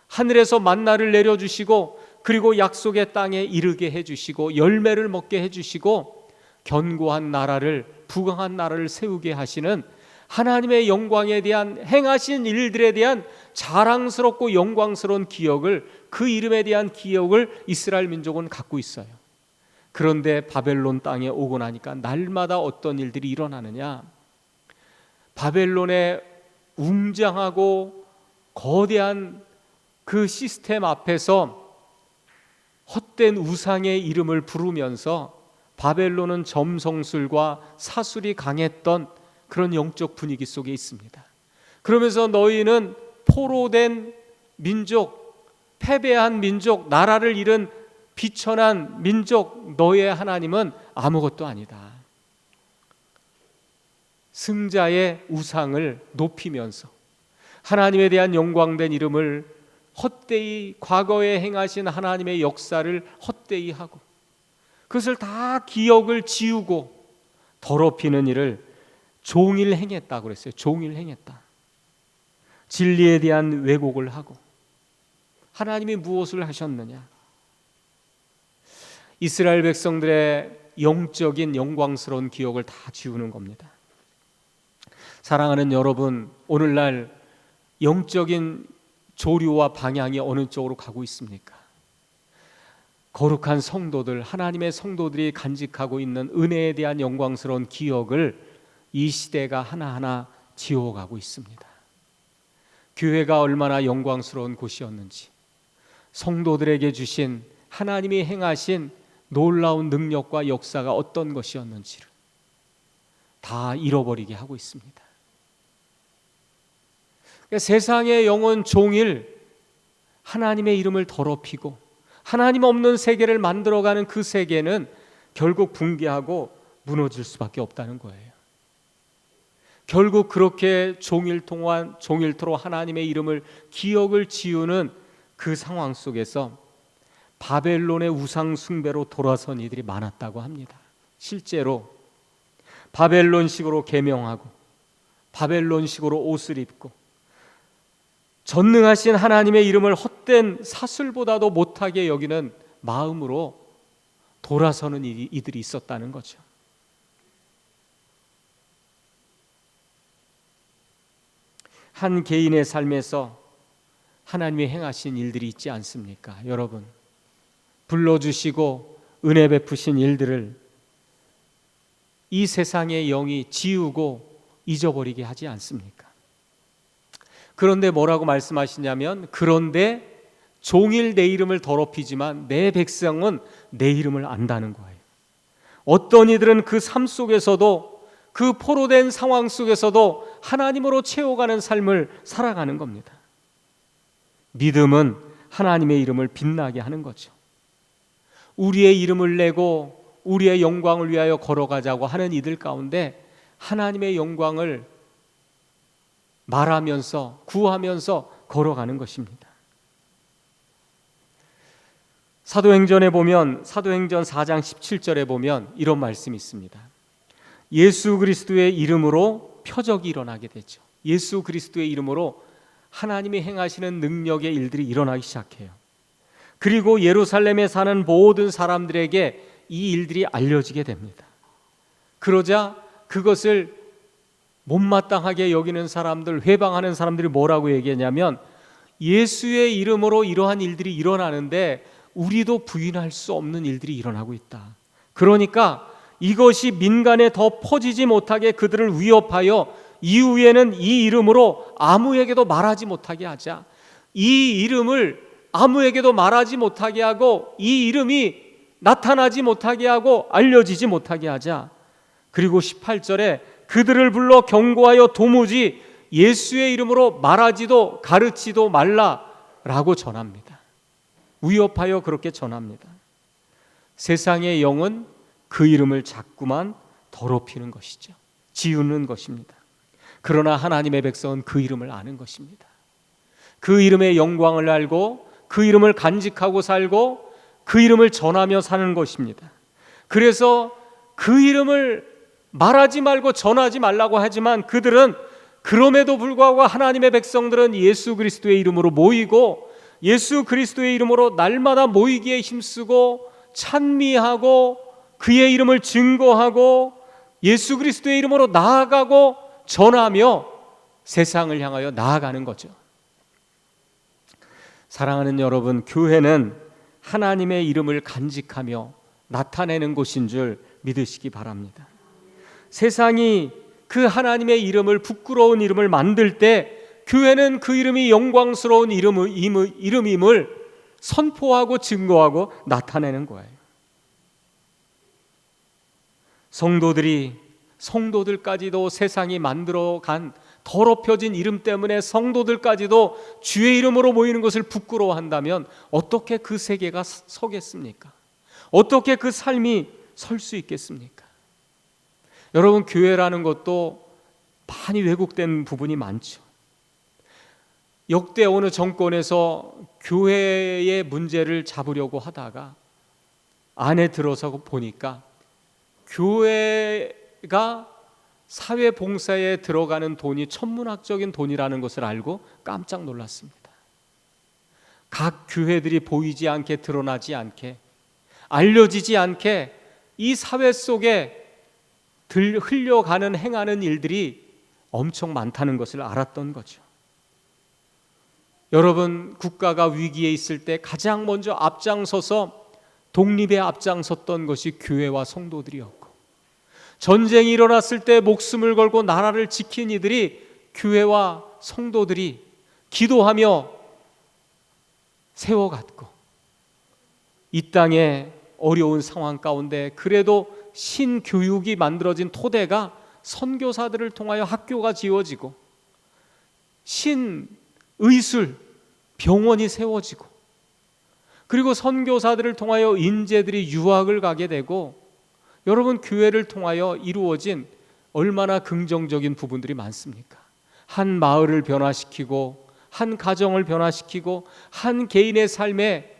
A: 하늘에서 만나를 내려주시고, 그리고 약속의 땅에 이르게 해주시고, 열매를 먹게 해주시고, 견고한 나라를, 부강한 나라를 세우게 하시는 하나님의 영광에 대한, 행하신 일들에 대한 자랑스럽고 영광스러운 기억을, 그 이름에 대한 기억을 이스라엘 민족은 갖고 있어요. 그런데 바벨론 땅에 오고 나니까 날마다 어떤 일들이 일어나느냐? 바벨론의 웅장하고 거대한 그 시스템 앞에서 헛된 우상의 이름을 부르면서 바벨론은 점성술과 사술이 강했던 그런 영적 분위기 속에 있습니다. 그러면서 너희는 포로된 민족, 패배한 민족, 나라를 잃은 비천한 민족, 너의 하나님은 아무것도 아니다. 승자의 우상을 높이면서 하나님에 대한 영광된 이름을 헛되이, 과거에 행하신 하나님의 역사를 헛되이 하고, 그것을 다 기억을 지우고 더럽히는 일을 종일 행했다고 그랬어요. 종일 행했다. 진리에 대한 왜곡을 하고, 하나님이 무엇을 하셨느냐? 이스라엘 백성들의 영적인 영광스러운 기억을 다 지우는 겁니다. 사랑하는 여러분, 오늘날 영적인 조류와 방향이 어느 쪽으로 가고 있습니까? 거룩한 성도들, 하나님의 성도들이 간직하고 있는 은혜에 대한 영광스러운 기억을 이 시대가 하나하나 지워가고 있습니다. 교회가 얼마나 영광스러운 곳이었는지, 성도들에게 주신 하나님이 행하신 놀라운 능력과 역사가 어떤 것이었는지를 다 잃어버리게 하고 있습니다. 그러니까 세상의 영혼 종일 하나님의 이름을 더럽히고 하나님 없는 세계를 만들어가는 그 세계는 결국 붕괴하고 무너질 수밖에 없다는 거예요. 결국 그렇게 종일토록 하나님의 이름을 기억을 지우는 그 상황 속에서 바벨론의 우상 숭배로 돌아선 이들이 많았다고 합니다. 실제로 바벨론식으로 계명하고 바벨론식으로 옷을 입고 전능하신 하나님의 이름을 헛된 사슬보다도 못하게 여기는 마음으로 돌아서는 이들이 있었다는 거죠. 한 개인의 삶에서 하나님이 행하신 일들이 있지 않습니까? 여러분, 불러주시고 은혜 베푸신 일들을 이 세상의 영이 지우고 잊어버리게 하지 않습니까? 그런데 뭐라고 말씀하시냐면, 그런데 종일 내 이름을 더럽히지만 내 백성은 내 이름을 안다는 거예요. 어떤 이들은 그 삶 속에서도, 그 포로된 상황 속에서도 하나님으로 채워가는 삶을 살아가는 겁니다. 믿음은 하나님의 이름을 빛나게 하는 거죠. 우리의 이름을 내고 우리의 영광을 위하여 걸어가자고 하는 이들 가운데 하나님의 영광을 말하면서 구하면서 걸어가는 것입니다. 사도행전에 보면, 사도행전 4장 17절에 보면 이런 말씀이 있습니다. 예수 그리스도의 이름으로 표적이 일어나게 되죠. 예수 그리스도의 이름으로 하나님이 행하시는 능력의 일들이 일어나기 시작해요. 그리고 예루살렘에 사는 모든 사람들에게 이 일들이 알려지게 됩니다. 그러자 그것을 못마땅하게 여기는 사람들, 회방하는 사람들이 뭐라고 얘기했냐면, 예수의 이름으로 이러한 일들이 일어나는데 우리도 부인할 수 없는 일들이 일어나고 있다. 그러니까 이것이 민간에 더 퍼지지 못하게 그들을 위협하여 이후에는 이 이름으로 아무에게도 말하지 못하게 하자. 이 이름을 아무에게도 말하지 못하게 하고 이 이름이 나타나지 못하게 하고 알려지지 못하게 하자. 그리고 18절에 그들을 불러 경고하여 도무지 예수의 이름으로 말하지도 가르치도 말라라고 전합니다. 위협하여 그렇게 전합니다. 세상의 영은 그 이름을 자꾸만 더럽히는 것이죠. 지우는 것입니다. 그러나 하나님의 백성은 그 이름을 아는 것입니다. 그 이름의 영광을 알고 그 이름을 간직하고 살고 그 이름을 전하며 사는 것입니다. 그래서 그 이름을 말하지 말고 전하지 말라고 하지만 그들은 그럼에도 불구하고 하나님의 백성들은 예수 그리스도의 이름으로 모이고 예수 그리스도의 이름으로 날마다 모이기에 힘쓰고 찬미하고 그의 이름을 증거하고 예수 그리스도의 이름으로 나아가고 전하며 세상을 향하여 나아가는 거죠. 사랑하는 여러분, 교회는 하나님의 이름을 간직하며 나타내는 곳인 줄 믿으시기 바랍니다. 세상이 그 하나님의 이름을, 부끄러운 이름을 만들 때 교회는 그 이름이 영광스러운 이름임을 선포하고 증거하고 나타내는 거예요. 성도들까지도 세상이 만들어간 더럽혀진 이름 때문에 성도들까지도 주의 이름으로 모이는 것을 부끄러워한다면 어떻게 그 세계가 서겠습니까? 어떻게 그 삶이 설 수 있겠습니까? 여러분, 교회라는 것도 많이 왜곡된 부분이 많죠. 역대 어느 정권에서 교회의 문제를 잡으려고 하다가 안에 들어서 보니까 교회가 사회 봉사에 들어가는 돈이 천문학적인 돈이라는 것을 알고 깜짝 놀랐습니다. 각 교회들이 보이지 않게, 드러나지 않게, 알려지지 않게 이 사회 속에 흘려가는, 행하는 일들이 엄청 많다는 것을 알았던 거죠. 여러분, 국가가 위기에 있을 때 가장 먼저 앞장서서 독립에 앞장섰던 것이 교회와 성도들이었고, 전쟁이 일어났을 때 목숨을 걸고 나라를 지킨 이들이 교회와 성도들이 기도하며 세워갔고, 이 땅의 어려운 상황 가운데 그래도 신교육이 만들어진 토대가 선교사들을 통하여 학교가 지어지고 신의술 병원이 세워지고, 그리고 선교사들을 통하여 인재들이 유학을 가게 되고, 여러분, 교회를 통하여 이루어진 얼마나 긍정적인 부분들이 많습니까? 한 마을을 변화시키고, 한 가정을 변화시키고, 한 개인의 삶에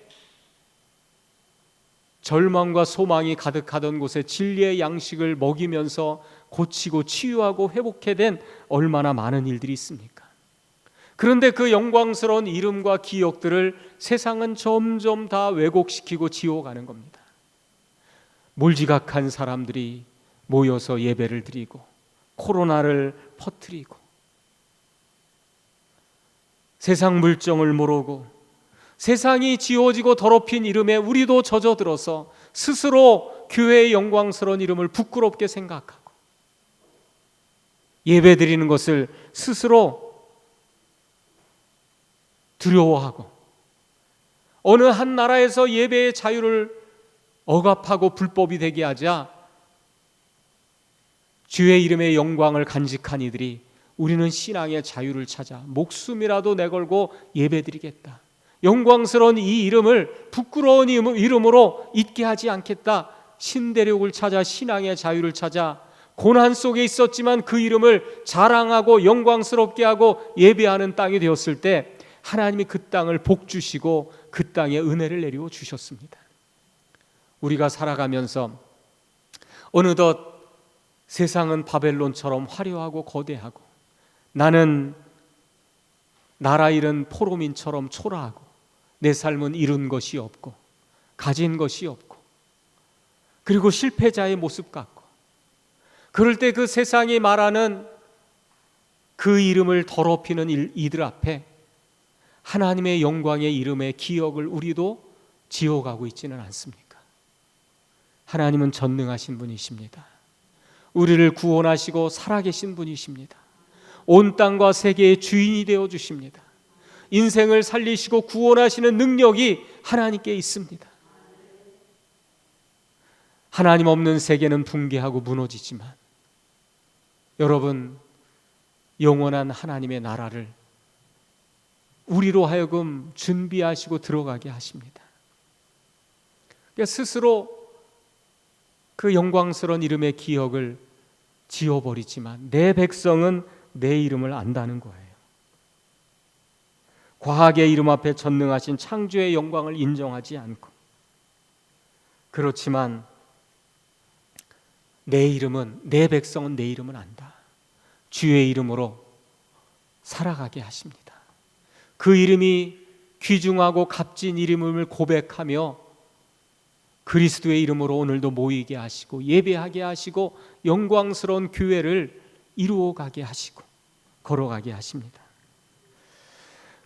A: 절망과 소망이 가득하던 곳에 진리의 양식을 먹이면서 고치고 치유하고 회복해낸 얼마나 많은 일들이 있습니까? 그런데 그 영광스러운 이름과 기억들을 세상은 점점 다 왜곡시키고 지워가는 겁니다. 몰지각한 사람들이 모여서 예배를 드리고 코로나를 퍼뜨리고 세상 물정을 모르고 세상이 지워지고 더럽힌 이름에 우리도 젖어들어서 스스로 교회의 영광스러운 이름을 부끄럽게 생각하고 예배드리는 것을 스스로 두려워하고 어느 한 나라에서 예배의 자유를 억압하고 불법이 되게 하자 주의 이름의 영광을 간직한 이들이 우리는 신앙의 자유를 찾아 목숨이라도 내걸고 예배드리겠다, 영광스러운 이 이름을 부끄러운 이름으로 잊게 하지 않겠다, 신대륙을 찾아 신앙의 자유를 찾아 고난 속에 있었지만 그 이름을 자랑하고 영광스럽게 하고 예배하는 땅이 되었을 때 하나님이 그 땅을 복 주시고 그 땅에 은혜를 내리워 주셨습니다. 우리가 살아가면서 어느덧 세상은 바벨론처럼 화려하고 거대하고 나는 나라 잃은 포로민처럼 초라하고 내 삶은 이룬 것이 없고 가진 것이 없고 그리고 실패자의 모습 같고, 그럴 때 그 세상이 말하는 그 이름을 더럽히는 이들 앞에 하나님의 영광의 이름의 기억을 우리도 지워가고 있지는 않습니까? 하나님은 전능하신 분이십니다. 우리를 구원하시고 살아계신 분이십니다. 온 땅과 세계의 주인이 되어 주십니다. 인생을 살리시고 구원하시는 능력이 하나님께 있습니다. 하나님 없는 세계는 붕괴하고 무너지지만 여러분, 영원한 하나님의 나라를 우리로 하여금 준비하시고 들어가게 하십니다. 그러니까 스스로 그 영광스러운 이름의 기억을 지워버리지만 내 백성은 내 이름을 안다는 거예요. 과학의 이름 앞에 전능하신 창조의 영광을 인정하지 않고, 그렇지만 내 백성은 내 이름을 안다. 주의 이름으로 살아가게 하십니다. 그 이름이 귀중하고 값진 이름임을 고백하며 그리스도의 이름으로 오늘도 모이게 하시고 예배하게 하시고 영광스러운 교회를 이루어가게 하시고 걸어가게 하십니다.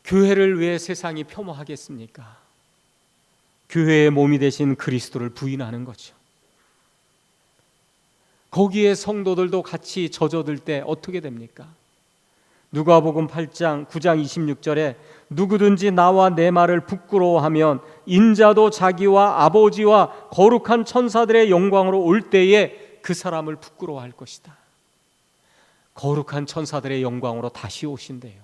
A: 교회를 왜 세상이 폄하하겠습니까? 교회의 몸이 되신 그리스도를 부인하는 거죠. 거기에 성도들도 같이 젖어들 때 어떻게 됩니까? 누가복음 8장 9장 26절에 누구든지 나와 내 말을 부끄러워하면 인자도 자기와 아버지와 거룩한 천사들의 영광으로 올 때에 그 사람을 부끄러워할 것이다. 거룩한 천사들의 영광으로 다시 오신대요.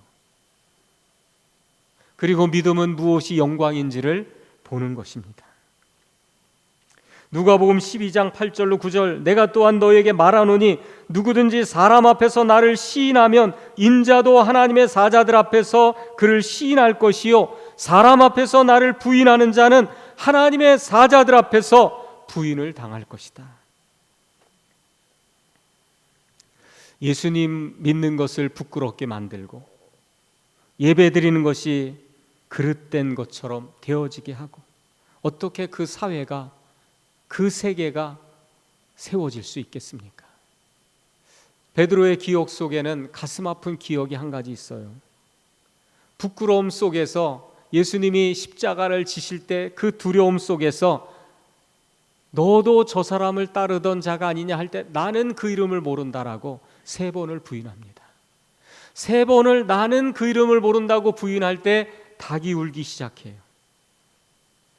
A: 그리고 믿음은 무엇이 영광인지를 보는 것입니다. 누가복음 12장 8절로 9절, 내가 또한 너에게 말하노니 누구든지 사람 앞에서 나를 시인하면 인자도 하나님의 사자들 앞에서 그를 시인할 것이요 사람 앞에서 나를 부인하는 자는 하나님의 사자들 앞에서 부인을 당할 것이다. 예수님 믿는 것을 부끄럽게 만들고 예배드리는 것이 그릇된 것처럼 되어지게 하고 어떻게 그 사회가, 그 세계가 세워질 수 있겠습니까? 베드로의 기억 속에는 가슴 아픈 기억이 한 가지 있어요. 부끄러움 속에서 예수님이 십자가를 지실 때 그 두려움 속에서 너도 저 사람을 따르던 자가 아니냐 할 때 나는 그 이름을 모른다라고 3번을 부인합니다. 3번을 나는 그 이름을 모른다고 부인할 때 닭이 울기 시작해요.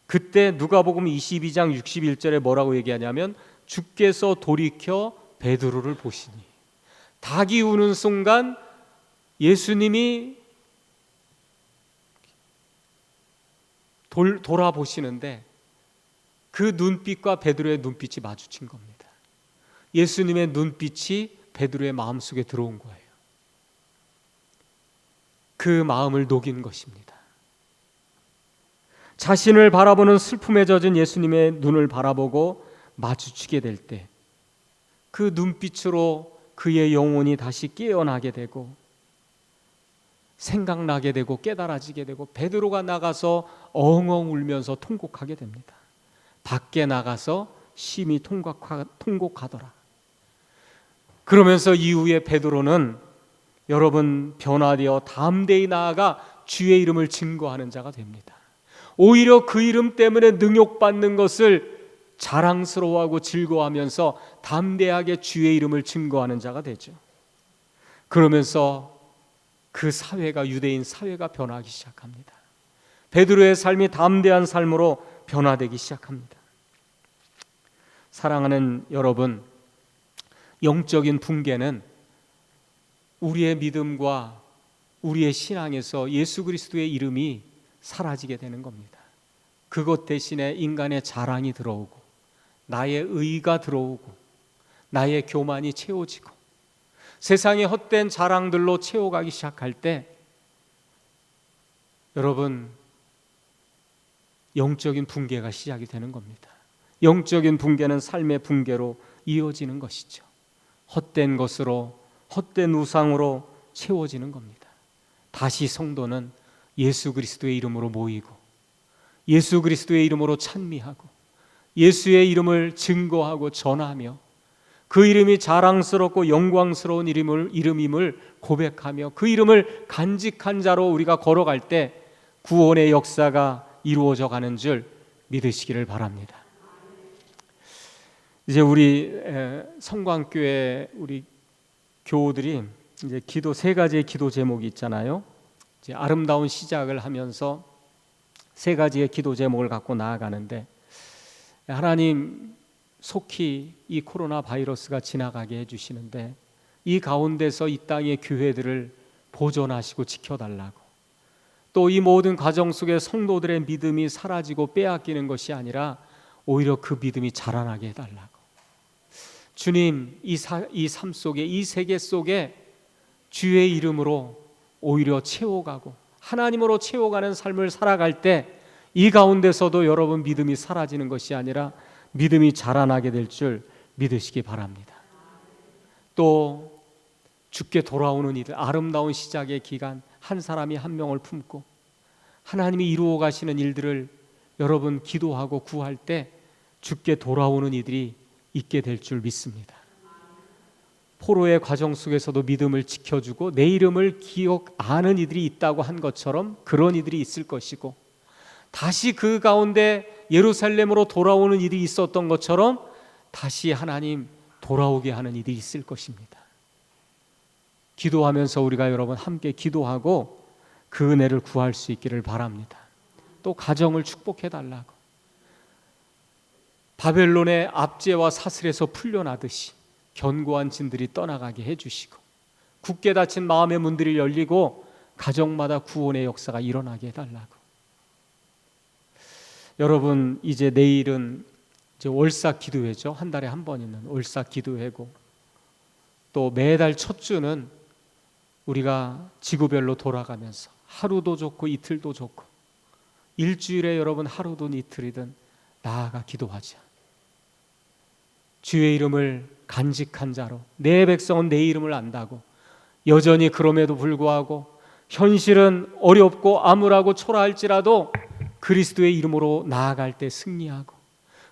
A: 그때 누가복음 22장 61절에 뭐라고 얘기하냐면 주께서 돌이켜 베드로를 보시니, 닭이 우는 순간 예수님이 돌아보시는데 그 눈빛과 베드로의 눈빛이 마주친 겁니다. 예수님의 눈빛이 베드로의 마음속에 들어온 거예요. 그 마음을 녹인 것입니다. 자신을 바라보는 슬픔에 젖은 예수님의 눈을 바라보고 마주치게 될 때 그 눈빛으로 그의 영혼이 다시 깨어나게 되고 생각나게 되고 깨달아지게 되고 베드로가 나가서 엉엉 울면서 통곡하게 됩니다. 밖에 나가서 심히 통곡하더라. 그러면서 이후에 베드로는 여러분 변화되어 담대히 나아가 주의 이름을 증거하는 자가 됩니다. 오히려 그 이름 때문에 능욕받는 것을 자랑스러워하고 즐거워하면서 담대하게 주의 이름을 증거하는 자가 되죠. 그러면서 그 사회가, 유대인 사회가 변하기 시작합니다. 베드로의 삶이 담대한 삶으로 변화되기 시작합니다. 사랑하는 여러분, 영적인 붕괴는 우리의 믿음과 우리의 신앙에서 예수 그리스도의 이름이 사라지게 되는 겁니다. 그것 대신에 인간의 자랑이 들어오고 나의 의가 들어오고 나의 교만이 채워지고 세상의 헛된 자랑들로 채워가기 시작할 때 여러분 영적인 붕괴가 시작이 되는 겁니다. 영적인 붕괴는 삶의 붕괴로 이어지는 것이죠. 헛된 것으로, 헛된 우상으로 채워지는 겁니다. 다시 성도는 예수 그리스도의 이름으로 모이고 예수 그리스도의 이름으로 찬미하고 예수의 이름을 증거하고 전하며 그 이름이 자랑스럽고 영광스러운 이름임을 고백하며 그 이름을 간직한 자로 우리가 걸어갈 때 구원의 역사가 이루어져 가는 줄 믿으시기를 바랍니다. 이제 우리 성광교회 우리 교우들이 이제 기도 세 가지의 기도 제목이 있잖아요. 이제 아름다운 시작을 하면서 세 가지의 기도 제목을 갖고 나아가는데 하나님 속히 이 코로나 바이러스가 지나가게 해주시는데 이 가운데서 이 땅의 교회들을 보존하시고 지켜달라고 또 이 모든 과정 속에 성도들의 믿음이 사라지고 빼앗기는 것이 아니라 오히려 그 믿음이 자라나게 해달라고 주님 이 삶 속에 이 세계 속에 주의 이름으로 오히려 채워가고 하나님으로 채워가는 삶을 살아갈 때 이 가운데서도 여러분 믿음이 사라지는 것이 아니라 믿음이 자라나게 될 줄 믿으시기 바랍니다. 또 주께 돌아오는 이들 아름다운 시작의 기간 한 사람이 한 명을 품고 하나님이 이루어 가시는 일들을 여러분 기도하고 구할 때 주께 돌아오는 이들이 있게 될 줄 믿습니다. 포로의 과정 속에서도 믿음을 지켜주고 내 이름을 아는 이들이 있다고 한 것처럼 그런 이들이 있을 것이고 다시 그 가운데 예루살렘으로 돌아오는 일이 있었던 것처럼 다시 하나님 돌아오게 하는 일이 있을 것입니다. 기도하면서 우리가 여러분 함께 기도하고 그 은혜를 구할 수 있기를 바랍니다. 또 가정을 축복해 달라고 바벨론의 압제와 사슬에서 풀려나듯이 견고한 진들이 떠나가게 해주시고 굳게 닫힌 마음의 문들이 열리고 가정마다 구원의 역사가 일어나게 해달라고. 여러분 이제 내일은 이제 월사 기도회죠. 한 달에 한 번 있는 월사 기도회고 또 매달 첫 주는 우리가 지구별로 돌아가면서 하루도 좋고 이틀도 좋고 일주일에 여러분 하루든 이틀이든 나아가 기도하자. 주의 이름을 간직한 자로 내 백성은 내 이름을 안다고 여전히 그럼에도 불구하고 현실은 어렵고 암울하고 초라할지라도 그리스도의 이름으로 나아갈 때 승리하고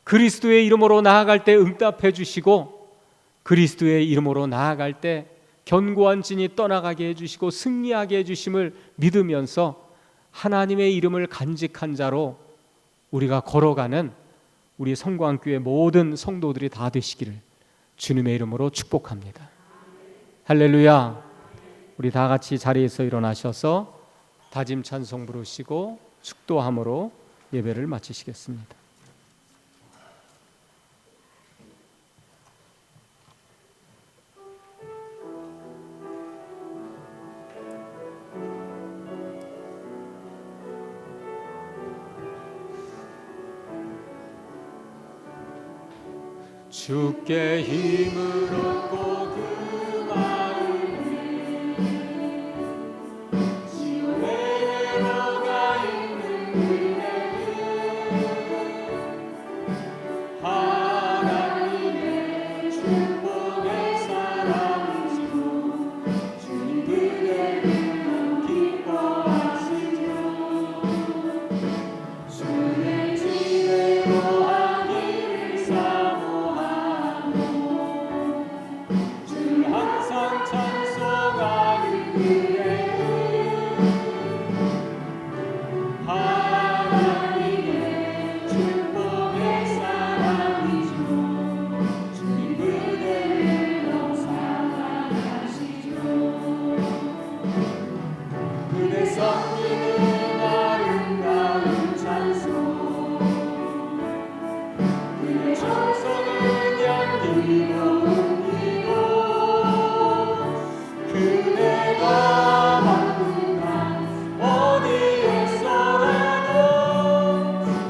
A: 그리스도의 이름으로 나아갈 때 응답해 주시고 그리스도의 이름으로 나아갈 때 견고한 진이 떠나가게 해주시고 승리하게 해주심을 믿으면서 하나님의 이름을 간직한 자로 우리가 걸어가는 우리 성광교회 모든 성도들이 다 되시기를 주님의 이름으로 축복합니다. 할렐루야. 우리 다 같이 자리에서 일어나셔서 다짐 찬송 부르시고 축도함으로 예배를 마치시겠습니다. 주께 힘을 얻고 그 마음에 지원에 내려가 있는 그대는 하나님의 축복의 사람이시고 주님 그대를 기뻐하시죠. 주의 지대로 하기를 사모하고 주를 항상 찬송하는 그대는 하나님의 축복의 사랑이시고 주님 그대를 사랑하시죠. 그대 섬기는 아름다운 찬송 그대 정성은 향기로 옮기고 그대가 만든 날 어디에서라도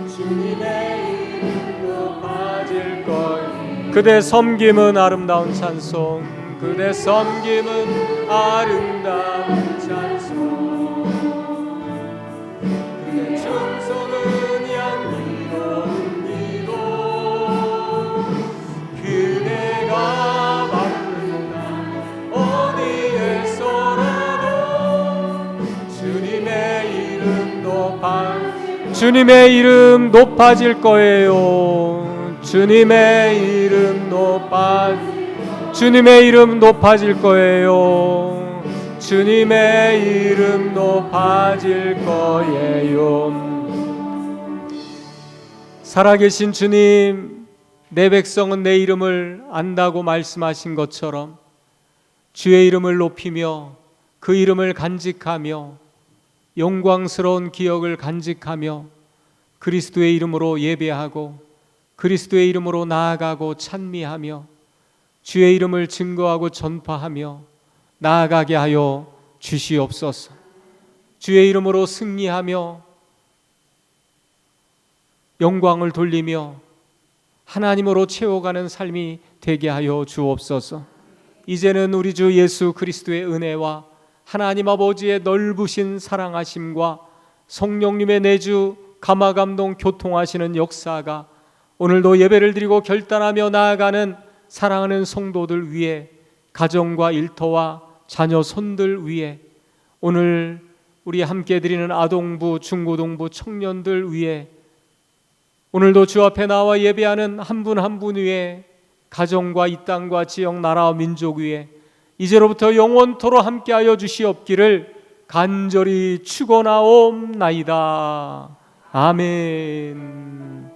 A: 주님의 이름으로 빠질 거예요. 그대 섬김은 아름다운 찬송 그대 섬김은 아름다운 찬송 그대 정성은 향기로 옮기고 그대가 바른 날 어디에서라도 주님의 이름 높아질 거예요. 주님의 이름 높아질 거예요. 주님의 이름 높아질 거예요. 살아계신 주님, 내 백성은 내 이름을 안다고 말씀하신 것처럼 주의 이름을 높이며 그 이름을 간직하며 영광스러운 기억을 간직하며 그리스도의 이름으로 예배하고 그리스도의 이름으로 나아가고 찬미하며 주의 이름을 증거하고 전파하며 나아가게 하여 주시옵소서. 주의 이름으로 승리하며 영광을 돌리며 하나님으로 채워가는 삶이 되게 하여 주옵소서. 이제는 우리 주 예수 그리스도의 은혜와 하나님 아버지의 넓으신 사랑하심과 성령님의 내주 감화감동 교통하시는 역사가 오늘도 예배를 드리고 결단하며 나아가는 사랑하는 성도들 위해 가정과 일터와 자녀 손들 위해 오늘 우리 함께 드리는 아동부, 중고등부 청년들 위해 오늘도 주 앞에 나와 예배하는 한 분 한 분 위에 가정과 이 땅과 지역 나라와 민족 위에 이제로부터 영원토록 함께하여 주시옵기를 간절히 축원하옵나이다. 아멘.